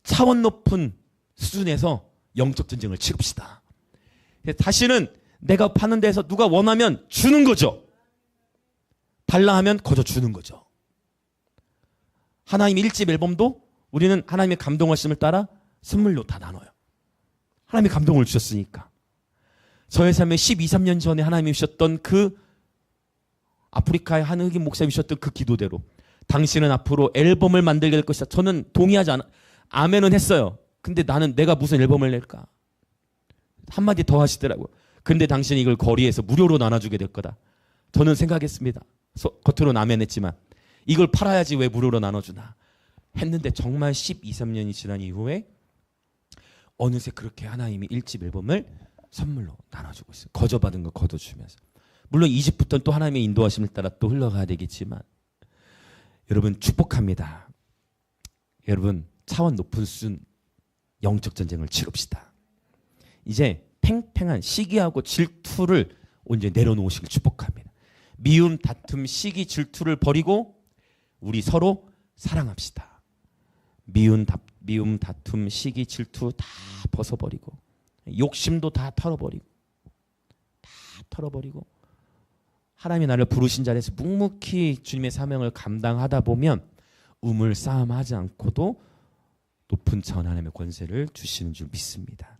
차원 높은 수준에서 영적 전쟁을 치릅시다. 다시는 내가 파는 데서 누가 원하면 주는 거죠. 달라 하면 거저 주는 거죠. 하나님의 1집 앨범도 우리는 하나님의 감동하심을 따라 선물로 다 나눠요. 하나님의 감동을 주셨으니까. 저의 삶에 12, 13년 전에 하나님이 주셨던 그 아프리카의 한 흑인 목사님이 주셨던 그 기도대로 당신은 앞으로 앨범을 만들게 될 것이다. 저는 동의하지 않아. 아멘은 했어요. 근데 나는 내가 무슨 앨범을 낼까? 한마디 더 하시더라고요. 근데 당신이 이걸 거리에서 무료로 나눠주게 될 거다. 저는 생각했습니다. 겉으로는 아멘 했지만 이걸 팔아야지 왜 무료로 나눠주나 했는데, 정말 12, 13년이 지난 이후에 어느새 그렇게 하나님이 1집 앨범을 선물로 나눠주고 있어요. 거저받은 거 거둬주면서. 물론 2집부터는 또 하나님의 인도하심을 따라 또 흘러가야 되겠지만, 여러분 축복합니다. 여러분 차원 높은 수준 영적 전쟁을 치릅시다. 이제 팽팽한 시기하고 질투를 이제 내려놓으시길 축복합니다. 미움, 다툼, 시기, 질투를 버리고 우리 서로 사랑합시다. 미움, 다툼, 시기, 질투 다 벗어버리고, 욕심도 다 털어버리고 하나님이 나를 부르신 자리에서 묵묵히 주님의 사명을 감당하다 보면 우물 싸움하지 않고도 높은 차원 하나님의 권세를 주시는 줄 믿습니다.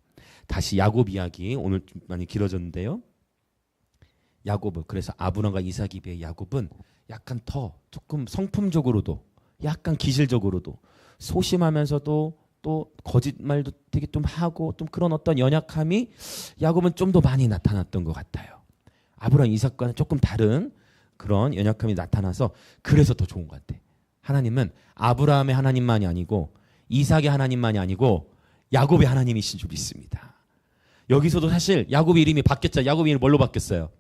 다시 야곱 이야기 오늘 좀 많이 길어졌는데요. 야곱은 그래서 아브람과 이삭에 비해 야곱은 약간 더 조금 성품적으로도 약간 기질적으로도 소심하면서도 또 거짓말도 되게 좀 하고 좀 그런 어떤 연약함이 야곱은 좀 더 많이 나타났던 것 같아요. 아브람 이삭과는 조금 다른 그런 연약함이 나타나서 그래서 더 좋은 것 같아. 하나님은 아브라함의 하나님만이 아니고 이삭의 하나님만이 아니고 야곱의 하나님이신 줄 믿습니다. 여기서도 사실 야곱 이름이 바뀌었잖아요. 야곱 이름이 뭘로 바뀌었어요?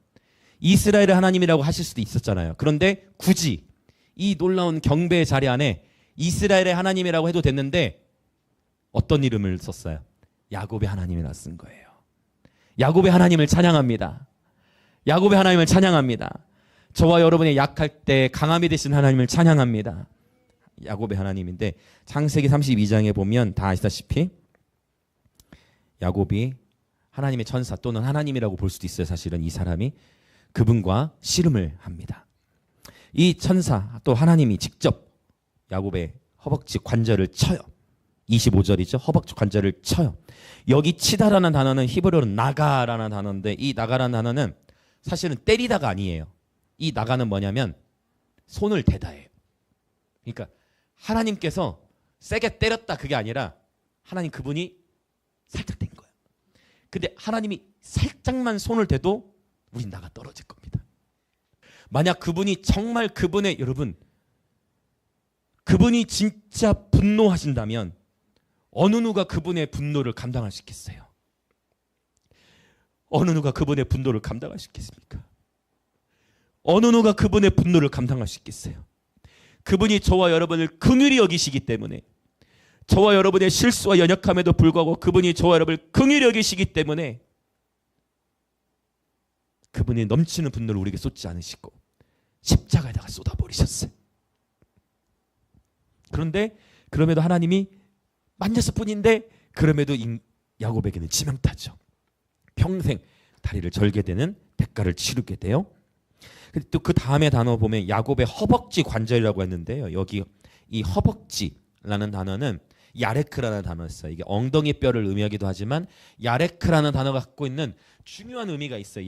이스라엘의 하나님이라고 하실 수도 있었잖아요. 그런데 굳이 이 놀라운 경배의 자리 안에 이스라엘의 하나님이라고 해도 됐는데 어떤 이름을 썼어요? 야곱의 하나님이라 쓴 거예요. 야곱의 하나님을 찬양합니다. 야곱의 하나님을 찬양합니다. 저와 여러분의 약할 때 강함이 되신 하나님을 찬양합니다. 야곱의 하나님인데 창세기 32장에 보면 다 아시다시피 야곱이 하나님의 천사 또는 하나님이라고 볼 수도 있어요. 사실은 이 사람이 그분과 씨름을 합니다. 이 천사 또 하나님이 직접 야곱의 허벅지 관절을 쳐요. 25절이죠. 허벅지 관절을 쳐요. 여기 치다라는 단어는 히브리어로 나가라는 단어인데 이 나가라는 단어는 사실은 때리다가 아니에요. 이 나가는 뭐냐면 손을 대다예요. 그러니까 하나님께서 세게 때렸다 그게 아니라 하나님 그분이 살짝 된 거예요. 근데 하나님이 살짝만 손을 대도 우린 나가 떨어질 겁니다. 만약 그분이 정말 여러분 그분이 진짜 분노하신다면 어느 누가 그분의 분노를 감당할 수 있겠어요? 어느 누가 그분의 분노를 감당할 수 있겠습니까? 어느 누가 그분의 분노를 감당할 수 있겠어요? 그분이 저와 여러분을 긍휼히 여기시기 때문에 저와 여러분의 실수와 연약함에도 불구하고 그분이 저와 여러분을 긍휼히 여기시기 때문에 그분이 넘치는 분노를 우리에게 쏟지 않으시고 십자가에다가 쏟아버리셨어요. 그런데 그럼에도 하나님이 만졌을 뿐인데 그럼에도 야곱에게는 치명타죠. 평생 다리를 절게 되는 대가를 치르게 돼요. 또 그 다음에 단어 보면 야곱의 허벅지 관절이라고 했는데요. 여기 이 허벅지라는 단어는 야레크라는 단어였어요. 이게 엉덩이 뼈를 의미하기도 하지만 야레크라는 단어가 갖고 있는 중요한 의미가 있어요.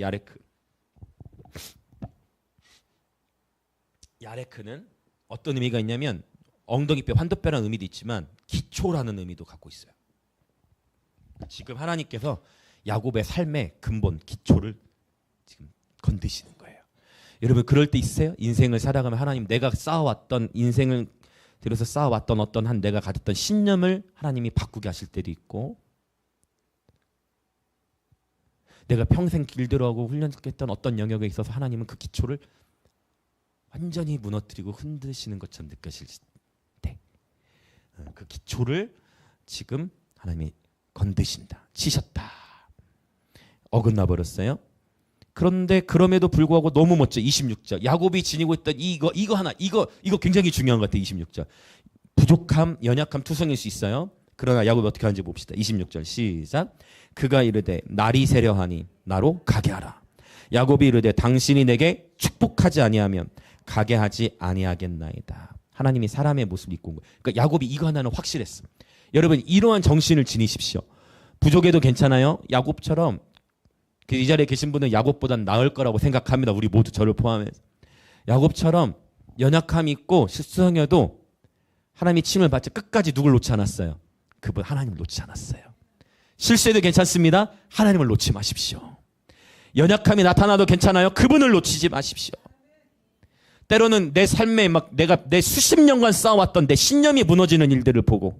야레크는 어떤 의미가 있냐면 엉덩이 뼈, 환도뼈라는 의미도 있지만 기초라는 의미도 갖고 있어요. 지금 하나님께서 야곱의 삶의 근본, 기초를 지금 건드시는 거예요. 여러분 그럴 때 있으세요? 인생을 살아가면 하나님 내가 쌓아왔던 인생을 들여서 쌓아왔던 어떤 한 내가 가졌던 신념을 하나님이 바꾸게 하실 때도 있고 내가 평생 길들어가고 훈련했던 어떤 영역에 있어서 하나님은 그 기초를 완전히 무너뜨리고 흔드시는 것처럼 느껴질 때 그 기초를 지금 하나님이 건드신다, 치셨다, 어긋나 버렸어요. 그런데 그럼에도 불구하고 너무 멋져. 26절 야곱이 지니고 있던 이거 굉장히 중요한 것 같아요. 26절 부족함, 연약함, 투성일 수 있어요. 그러나 야곱이 어떻게 하는지 봅시다. 26절 시작. 그가 이르되 날이 세려하니 나로 가게 하라. 야곱이 이르되 당신이 내게 축복하지 아니하면 가게 하지 아니하겠나이다. 하나님이 사람의 모습을 입고 온 거예요. 그러니까 야곱이 이거 하나는 확실했어. 여러분 이러한 정신을 지니십시오. 부족해도 괜찮아요. 야곱처럼 이 자리에 계신 분은 야곱보단 나을 거라고 생각합니다. 우리 모두 저를 포함해서. 야곱처럼 연약함이 있고 실수형여도 하나님이 침을 받지 끝까지 누굴 놓지 않았어요. 그분 하나님을 놓지 않았어요. 실수해도 괜찮습니다. 하나님을 놓지 마십시오. 연약함이 나타나도 괜찮아요. 그분을 놓치지 마십시오. 때로는 내 삶에 내가 내 수십 년간 쌓아왔던 내 신념이 무너지는 일들을 보고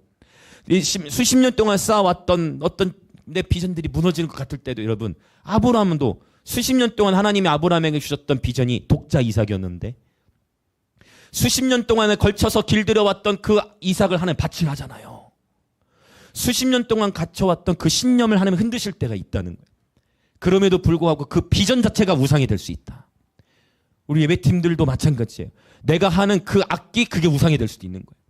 수십 년 동안 쌓아왔던 어떤 내 비전들이 무너지는 것 같을 때도 여러분 아브라함도 수십 년 동안 하나님이 아브라함에게 주셨던 비전이 독자 이삭이었는데 수십 년 동안에 걸쳐서 길들여왔던 그 이삭을 하나님 밭을 하잖아요. 수십 년 동안 갇혀왔던 그 신념을 하나님 흔드실 때가 있다는 거예요. 그럼에도 불구하고 그 비전 자체가 우상이 될 수 있다. 우리 예배팀들도 마찬가지예요. 내가 하는 그 악기 그게 우상이 될 수도 있는 거예요.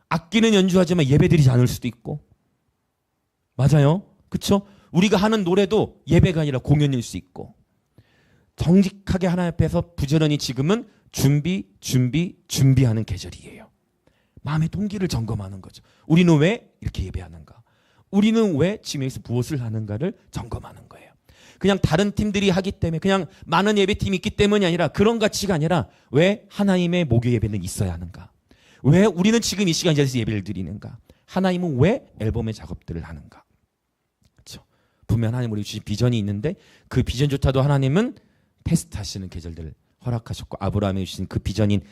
악기는 연주하지만 예배드리지 않을 수도 있고 맞아요. 그렇죠? 우리가 하는 노래도 예배가 아니라 공연일 수 있고 정직하게 하나님 앞에서 부지런히 지금은 준비하는 계절이에요. 마음의 동기를 점검하는 거죠. 우리는 왜 이렇게 예배하는가? 우리는 왜 지금 여기서 무엇을 하는가를 점검하는 거예요. 그냥 다른 팀들이 하기 때문에, 그냥 많은 예배팀이 있기 때문이 아니라, 그런 가치가 아니라 왜 하나님의 목요 예배는 있어야 하는가? 왜 우리는 지금 이 시간 이 자리에서 예배를 드리는가? 하나님은 왜 앨범의 작업들을 하는가? 그렇죠? 분명 하나님 우리 주신 비전이 있는데 그 비전조차도 하나님은 테스트하시는 계절들을 허락하셨고, 아브라함이 주신 그 비전인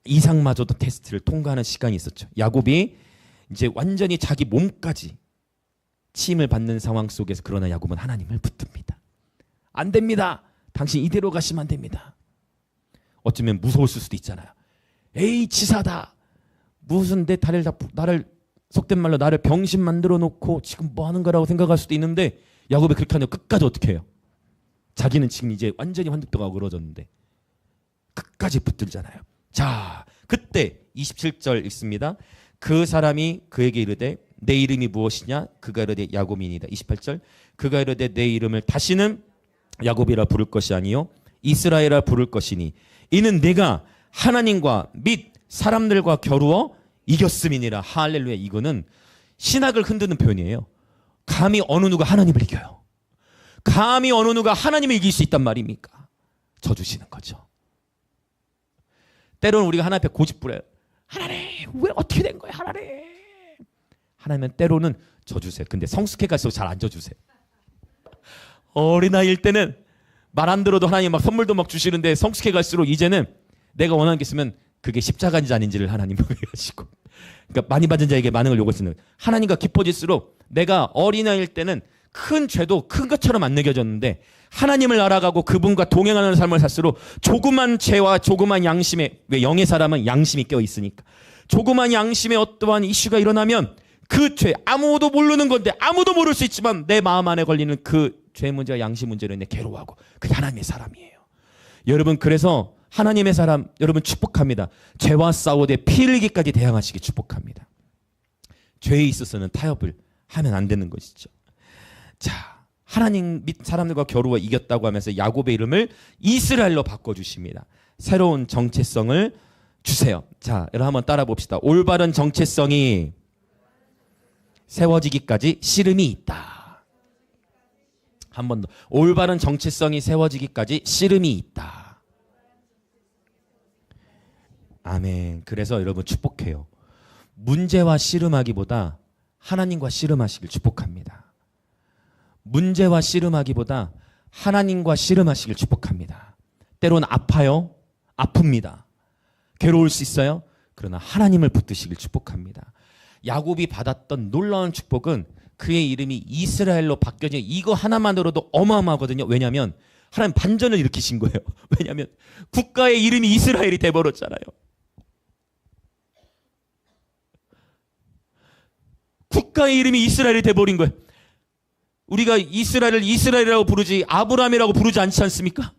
이삭마저도 테스트를 통과하는 시간이 있었죠. 야곱이 이제 완전히 자기 몸까지 침을 받는 상황 속에서, 그러나 야곱은 하나님을 붙듭니다. 안 됩니다. 당신 이대로 가시면 안 됩니다. 어쩌면 무서웠을 수도 있잖아요. 에이 치사다. 무슨 내 나를 속된 말로 나를 병신 만들어 놓고 지금 뭐 하는 거라고 생각할 수도 있는데, 야곱이 그렇게 하냐 끝까지 어떻게 해요? 자기는 지금 이제 완전히 환득도가 어그러졌는데 끝까지 붙들잖아요. 자, 그때 27절 읽습니다. 그 사람이 그에게 이르되 내 이름이 무엇이냐? 그가 이르되 야곱이니이다. 28절 그가 이르되 내 이름을 다시는 야곱이라 부를 것이 아니요 이스라엘이라 부를 것이니 이는 내가 하나님과 및 사람들과 겨루어 이겼음이니라. 할렐루야. 이거는 신학을 흔드는 표현이에요. 감히 어느 누가 하나님을 이겨요? 감히 어느 누가 하나님을 이길 수 있단 말입니까? 져주시는 거죠. 때로는 우리가 하나님 앞에 고집 부려요. 하나님 왜 어떻게 된 거야 하나님. 하나님은 때로는 져주세요. 근데 성숙해 갈수록 잘 안 져주세요. 어린아이일 때는 말 안 들어도 하나님 막 선물도 막 주시는데, 성숙해 갈수록 이제는 내가 원하는 게 있으면 그게 십자가인지 아닌지를 하나님 보게 하시고, 그러니까 많이 받은 자에게 많은 걸 요구하시는, 하나님과 깊어질수록 내가 어린아이일 때는 큰 죄도 큰 것처럼 안 느껴졌는데, 하나님을 알아가고 그분과 동행하는 삶을 살수록 조그만 죄와 조그만 양심에, 왜 영의 사람은 양심이 껴 있으니까, 조그만 양심에 어떠한 이슈가 일어나면 그 죄, 아무도 모르는 건데, 아무도 모를 수 있지만 내 마음 안에 걸리는 그 죄 문제와 양심 문제로 인해 괴로워하고, 그게 하나님의 사람이에요. 여러분, 그래서 하나님의 사람 여러분 축복합니다. 죄와 싸우되 피 흘리기까지 대항하시기 축복합니다. 죄에 있어서는 타협을 하면 안 되는 것이죠. 자, 하나님 및 사람들과 겨루어 이겼다고 하면서 야곱의 이름을 이스라엘로 바꿔주십니다. 새로운 정체성을 주세요. 자, 여러분 한번 따라 봅시다. 올바른 정체성이 세워지기까지 씨름이 있다. 한 번 더. 올바른 정체성이 세워지기까지 씨름이 있다. 아멘. 그래서 여러분 축복해요. 문제와 씨름하기보다 하나님과 씨름하시길 축복합니다. 문제와 씨름하기보다 하나님과 씨름하시길 축복합니다. 때로는 아파요. 아픕니다. 괴로울 수 있어요. 그러나 하나님을 붙드시길 축복합니다. 야곱이 받았던 놀라운 축복은 그의 이름이 이스라엘로 바뀌어진, 이거 하나만으로도 어마어마하거든요. 왜냐하면 하나님 반전을 일으키신 거예요. 왜냐하면 국가의 이름이 이스라엘이 돼버렸잖아요. 국가의 이름이 이스라엘이 돼버린 거예요. 우리가 이스라엘을 이스라엘이라고 부르지 아브라함이라고 부르지 않지 않습니까?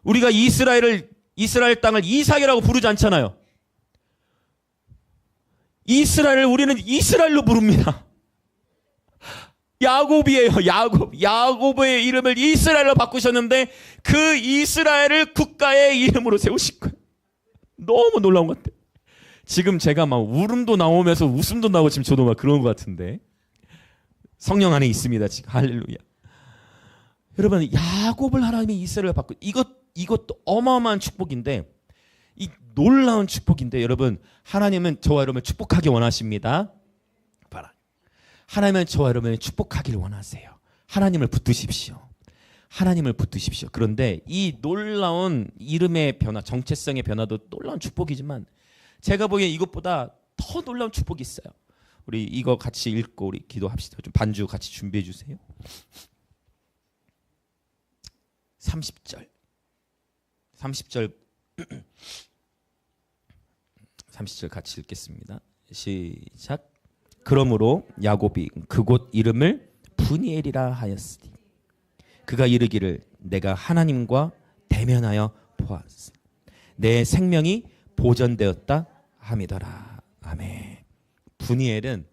우리가 이스라엘 땅을 이삭이라고 부르지 않잖아요. 이스라엘을 우리는 이스라엘로 부릅니다. 야곱이에요. 야곱의 이름을 이스라엘로 바꾸셨는데 그 이스라엘을 국가의 이름으로 세우신 거예요. 너무 놀라운 것 같아요. 지금 제가 막 울음도 나오면서 웃음도 나오고 지금 저도 막 그런 것 같은데, 성령 안에 있습니다 지금. 할렐루야. 여러분, 야곱을 하나님이 이스라엘로 바꾸, 이것도 어마어마한 축복인데, 이 놀라운 축복인데, 여러분 하나님은 저와 여러분을 축복하기 원하십니다. 하나님은 저와 여러분을 축복하기를 원하세요. 하나님을 붙드십시오. 하나님을 붙드십시오. 그런데 이 놀라운 이름의 변화, 정체성의 변화도 놀라운 축복이지만, 제가 보기엔 이것보다 더 놀라운 축복이 있어요. 우리 이거 같이 읽고 우리 기도합시다. 좀 반주 같이 준비해 주세요. 30절 30절 같이 읽겠습니다. 시작. 그러므로 야곱이 그곳 이름을 브니엘이라 하였으니 그가 이르기를 내가 하나님과 대면하여 보았으니 내 생명이 보전되었다 함이더라. 아멘. 브니엘은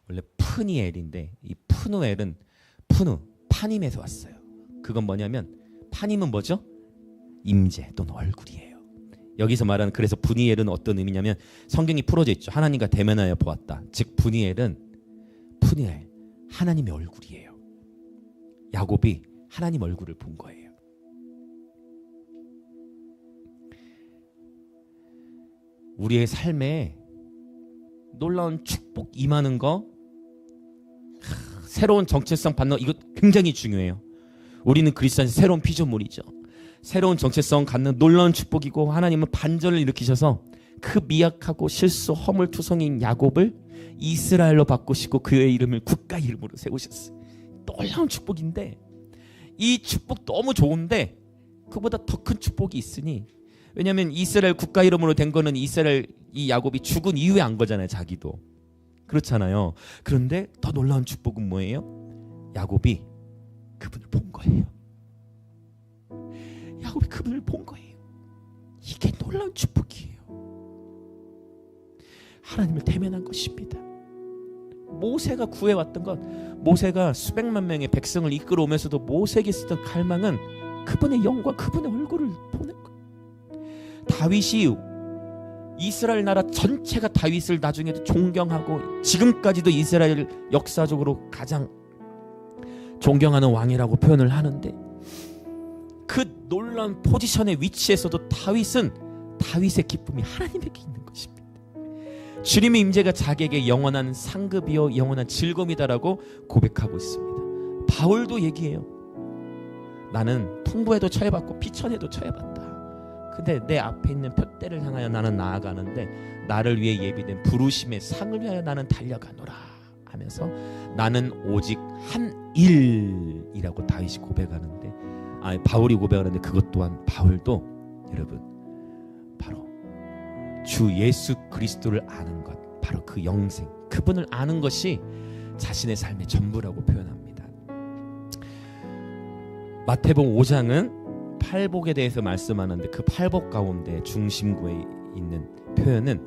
원래 푸니엘인데, 이 푸누엘은 파님에서 왔어요. 그건 뭐냐면, 파님은 뭐죠? 임재 또는 얼굴이에요. 여기서 말하는, 그래서 브니엘은 어떤 의미냐면, 성경이 풀어져 있죠. 하나님과 대면하여 보았다. 즉 브니엘은 푸니엘, 하나님의 얼굴이에요. 야곱이 하나님 얼굴을 본 거예요. 우리의 삶에 놀라운 축복 임하는 거, 새로운 정체성 받는 거, 이거 굉장히 중요해요. 우리는 그리스도의 새로운 피조물이죠. 새로운 정체성 갖는 놀라운 축복이고, 하나님은 반전을 일으키셔서 그 미약하고 실수 허물투성인 야곱을 이스라엘로 바꾸시고 그의 이름을 국가 이름으로 세우셨어요. 놀라운 축복인데, 이 축복 너무 좋은데 그보다 더 큰 축복이 있으니, 왜냐하면 이스라엘 국가 이름으로 된 거는 이스라엘 이 야곱이 죽은 이후에 안 거잖아요. 자기도 그렇잖아요. 그런데 더 놀라운 축복은 뭐예요? 야곱이 그분을 본 거예요. 야곱이 그분을 본 거예요. 이게 놀라운 축복이에요. 하나님을 대면한 것입니다. 모세가 구해왔던 것, 모세가 수백만 명의 백성을 이끌어오면서도 모세에게 있었던 갈망은 그분의 영광, 그분의 얼굴을 보는 거예요. 다윗이 이스라엘 나라 전체가 다윗을 나중에도 존경하고, 지금까지도 이스라엘 역사적으로 가장 존경하는 왕이라고 표현을 하는데, 그 놀라운 포지션의 위치에서도 다윗의 기쁨이 하나님에게 있는 것입니다. 주님의 임재가 자기에게 영원한 상급이요 영원한 즐거움이다라고 고백하고 있습니다. 바울도 얘기해요. 나는 풍부에도 처해봤고 피천에도 처해봤다. 근데 내 앞에 있는 표대를 향하여 나는 나아가는데, 나를 위해 예비된 부르심의 상을 위하여 나는 달려가노라 하면서, 나는 오직 한 일이라고 다윗이 고백하는데, 바울이 고백하는데, 그것 또한 바울도 여러분 바로 주 예수 그리스도를 아는 것, 바로 그 영생, 그분을 아는 것이 자신의 삶의 전부라고 표현합니다. 마태복음 5장은 팔복에 대해서 말씀하는데, 그 팔복 가운데 중심구에 있는 표현은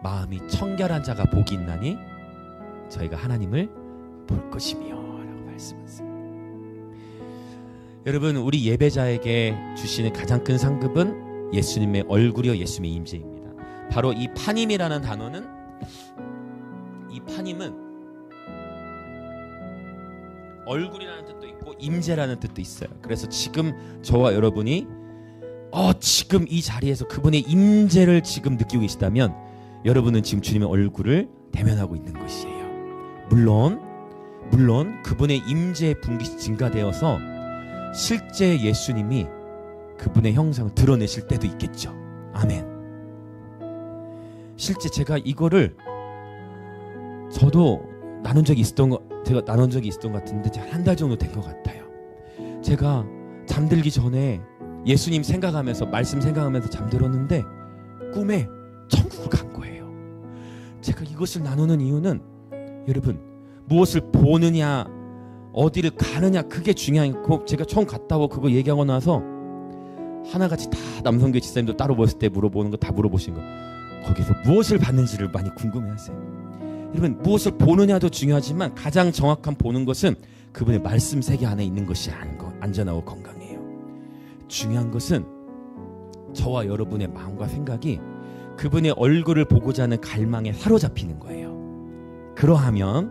마음이 청결한 자가 복이 있나니 저희가 하나님을 볼 것이며 라고 말씀하세요. 여러분, 우리 예배자에게 주시는 가장 큰 상급은 예수님의 얼굴이요 예수님의 임재입니다. 바로 이 파님이라는 단어는, 이 파님은 얼굴이라는 뜻도 있고 임재라는 뜻도 있어요. 그래서 지금 저와 여러분이 지금 이 자리에서 그분의 임재를 지금 느끼고 계시다면, 여러분은 지금 주님의 얼굴을 대면하고 있는 것이에요. 물론 그분의 임재의 분깃이 증가되어서 실제 예수님이 그분의 형상을 드러내실 때도 있겠죠. 아멘. 실제 제가 이거를 저도 나눈 적이 있었던 것 같은데, 한 달 정도 된 것 같아요. 제가 잠들기 전에 예수님 생각하면서, 말씀 생각하면서 잠들었는데 꿈에 천국을 간 거예요. 제가 이것을 나누는 이유는, 여러분, 무엇을 보느냐 어디를 가느냐 그게 중요하고, 제가 처음 갔다 오고 그거 얘기하고 나서 하나같이 다 남성교회 집사님도 따로 모였을 때 물어보는 거 다 물어보신 거, 거기서 무엇을 받는지를 많이 궁금해하세요. 여러분, 무엇을 보느냐도 중요하지만 가장 정확한 보는 것은 그분의 말씀 세계 안에 있는 것이 안전하고 건강해요. 중요한 것은 저와 여러분의 마음과 생각이 그분의 얼굴을 보고자 하는 갈망에 사로잡히는 거예요. 그러하면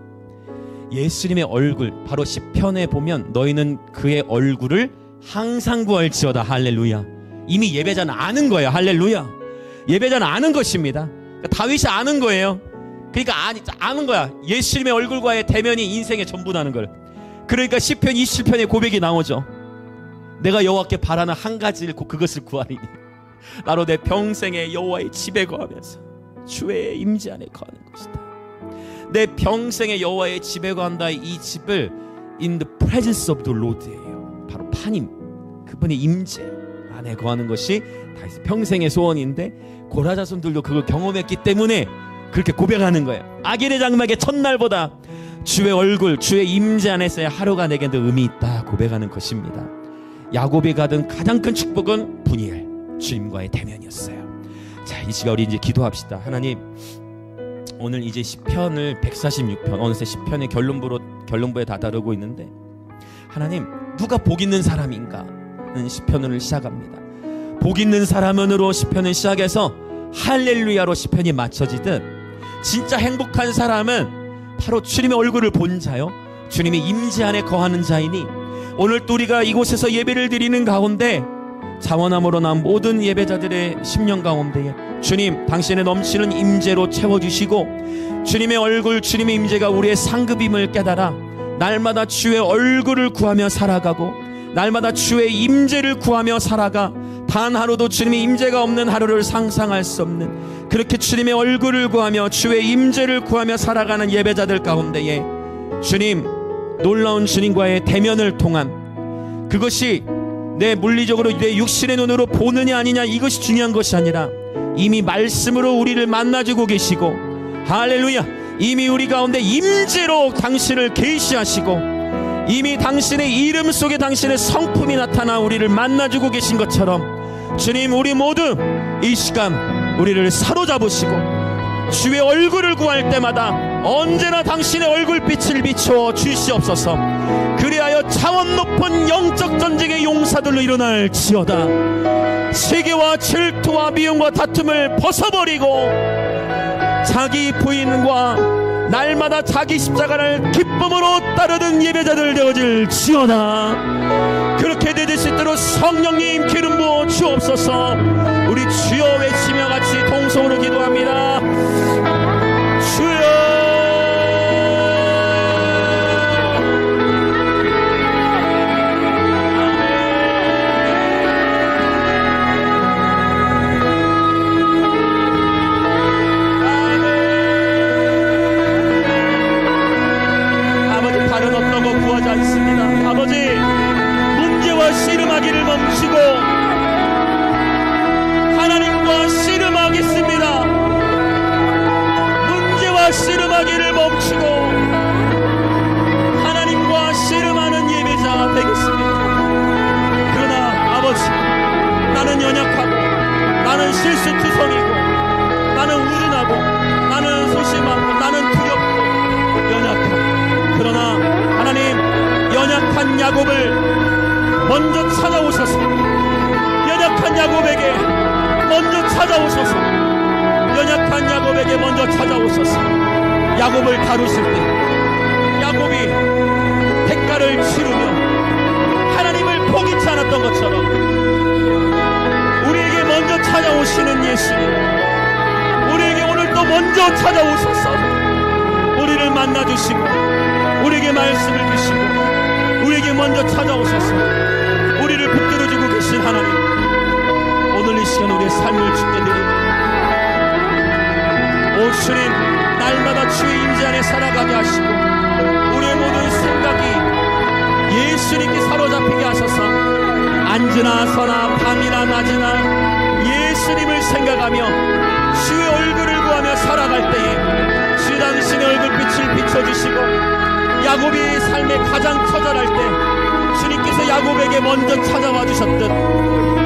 예수님의 얼굴, 바로 시편에 보면 너희는 그의 얼굴을 항상 구할지어다. 할렐루야. 이미 예배자는 아는 거예요. 할렐루야. 예배자는 아는 것입니다. 그러니까 다윗이 아는 거예요. 그러니까 아는 거야. 예수님의 얼굴과의 대면이 인생의 전부라는 걸. 그러니까 시편 27편의 고백이 나오죠. 내가 여호와께 바라는 한 가지를 그것을 구하리니 나로 내 평생에 여호와의 집에 거하면서 주의 임재 안에 거하는 것이다. 내 평생에 여호와의 집에 거한다. 이 집을 in the presence of the Lord예요. 바로 파님, 그분의 임재 안에 거하는 것이 다윗의 평생의 소원인데, 고라 자손들도 그걸 경험했기 때문에 그렇게 고백하는 거예요. 아기의 장막의 첫날보다 주의 얼굴, 주의 임재 안에서의 하루가 내게 더 의미 있다 고백하는 것입니다. 야곱이 받은 가장 큰 축복은 분이엘, 주님과의 대면이었어요. 자, 이 시간 우리 이제 기도합시다. 하나님, 오늘 이제 시편을 146편, 어느새 시편의 결론부에 다다르고 있는데, 하나님, 누가 복 있는 사람인가는 시편을 시작합니다. 복 있는 사람은으로 시편을 시작해서 할렐루야로 시편이 맞춰지듯, 진짜 행복한 사람은 바로 주님의 얼굴을 본 자요, 주님의 임재 안에 거하는 자이니 오늘 또 우리가 이곳에서 예배를 드리는 가운데 자원함으로 난 모든 예배자들의 심령 가운데에 주님 당신의 넘치는 임재로 채워주시고 주님의 얼굴, 주님의 임재가 우리의 상급임을 깨달아 날마다 주의 얼굴을 구하며 살아가고 날마다 주의 임재를 구하며 살아가 단 하루도 주님의 임재가 없는 하루를 상상할 수 없는, 그렇게 주님의 얼굴을 구하며 주의 임재를 구하며 살아가는 예배자들 가운데에 주님 놀라운 주님과의 대면을 통한, 그것이 내 물리적으로 내 육신의 눈으로 보느냐 아니냐 이것이 중요한 것이 아니라 이미 말씀으로 우리를 만나주고 계시고, 할렐루야, 이미 우리 가운데 임재로 당신을 계시하시고 이미 당신의 이름 속에 당신의 성품이 나타나 우리를 만나주고 계신 것처럼 주님, 우리 모두 이 시간 우리를 사로잡으시고 주의 얼굴을 구할 때마다 언제나 당신의 얼굴빛을 비추어 주시옵소서. 그리하여 차원 높은 영적 전쟁의 용사들로 일어날지어다. 세계와 질투와 미움과 다툼을 벗어버리고 자기 부인과 날마다 자기 십자가를 기쁨으로 따르는 예배자들 되어질지어다. 그렇게 되실 수 있도록 성령님 기름 부어 주옵소서. 우리 주여 외치며 같이 동성으로 기도합니다. 주여, 씨름하기를 멈추고 하나님과 씨름하겠습니다. 문제와 씨름하기를 멈추고 하나님과 씨름하는 예배자 되겠습니다. 그러나 아버지, 나는 연약하고 나는 실수투성이고 나는 우둔하고 나는 소심하고 나는 두렵고 연약하고, 그러나 하나님, 연약한 야곱을 먼저 찾아오셔서 연약한 야곱에게 먼저 찾아오셔서 연약한 야곱에게 먼저 찾아오셔서 야곱을 다루실 때 야곱이 대가를 치르며 하나님을 포기치 않았던 것처럼 우리에게 먼저 찾아오시는 예수님, 우리에게 오늘 또 먼저 찾아오셔서 우리를 만나주시고 우리에게 말씀을 주시고 우리에게 먼저 찾아오셔서 우리를 붙들어주고 계신 하나님, 오늘 이 시간 우리의 삶을 주께 드립니다. 오 주님, 날마다 주의 임재 안에 살아가게 하시고 우리의 모든 생각이 예수님께 사로잡히게 하셔서 앉으나 서나 밤이나 낮이나 예수님을 생각하며 주의 얼굴을 구하며 살아갈 때에 주 당신의 얼굴빛을 비춰주시고 야곱이 삶의 가장 처절할 때 주님께서 야곱에게 먼저 찾아와 주셨듯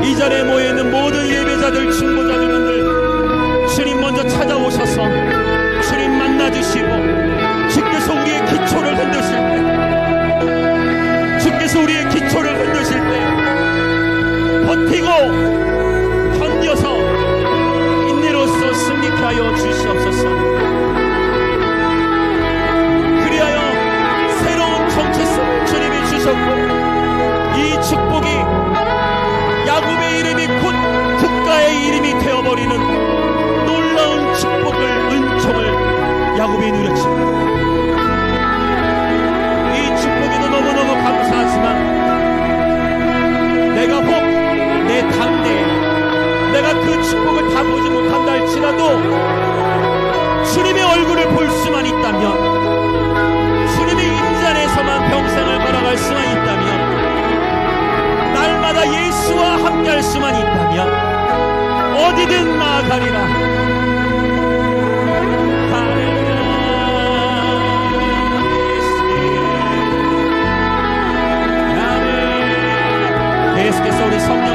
이 자리에 모여있는 모든 예배자들, 중보자들분들 주님 먼저 찾아오셔서 주님 만나주시고 주께서 우리의 기초를 흔드실 때, 주께서 우리의 기초를 흔드실 때 버티고 견뎌서 인내로서 승리케 하여 주시옵소서. 그리하여 새로운 정체성을 주님이 주셨고 이 축복이 야곱의 이름이 곧 국가의 이름이 되어버리는 놀라운 축복을, 은총을 야곱이 누렸습니다. 이 축복에도 너무너무 감사하지만 내가 혹 내 당대에 내가 그 축복을 다 보지 못한다 할지라도 주님의 얼굴을 볼 수만 있다면, 주님의 임재 안에서만 평생을 걸어갈 수만 있다면, 날마다 예수와 함께할 수만 있다면 어디든 나아가리라. 계속해서 우리 성령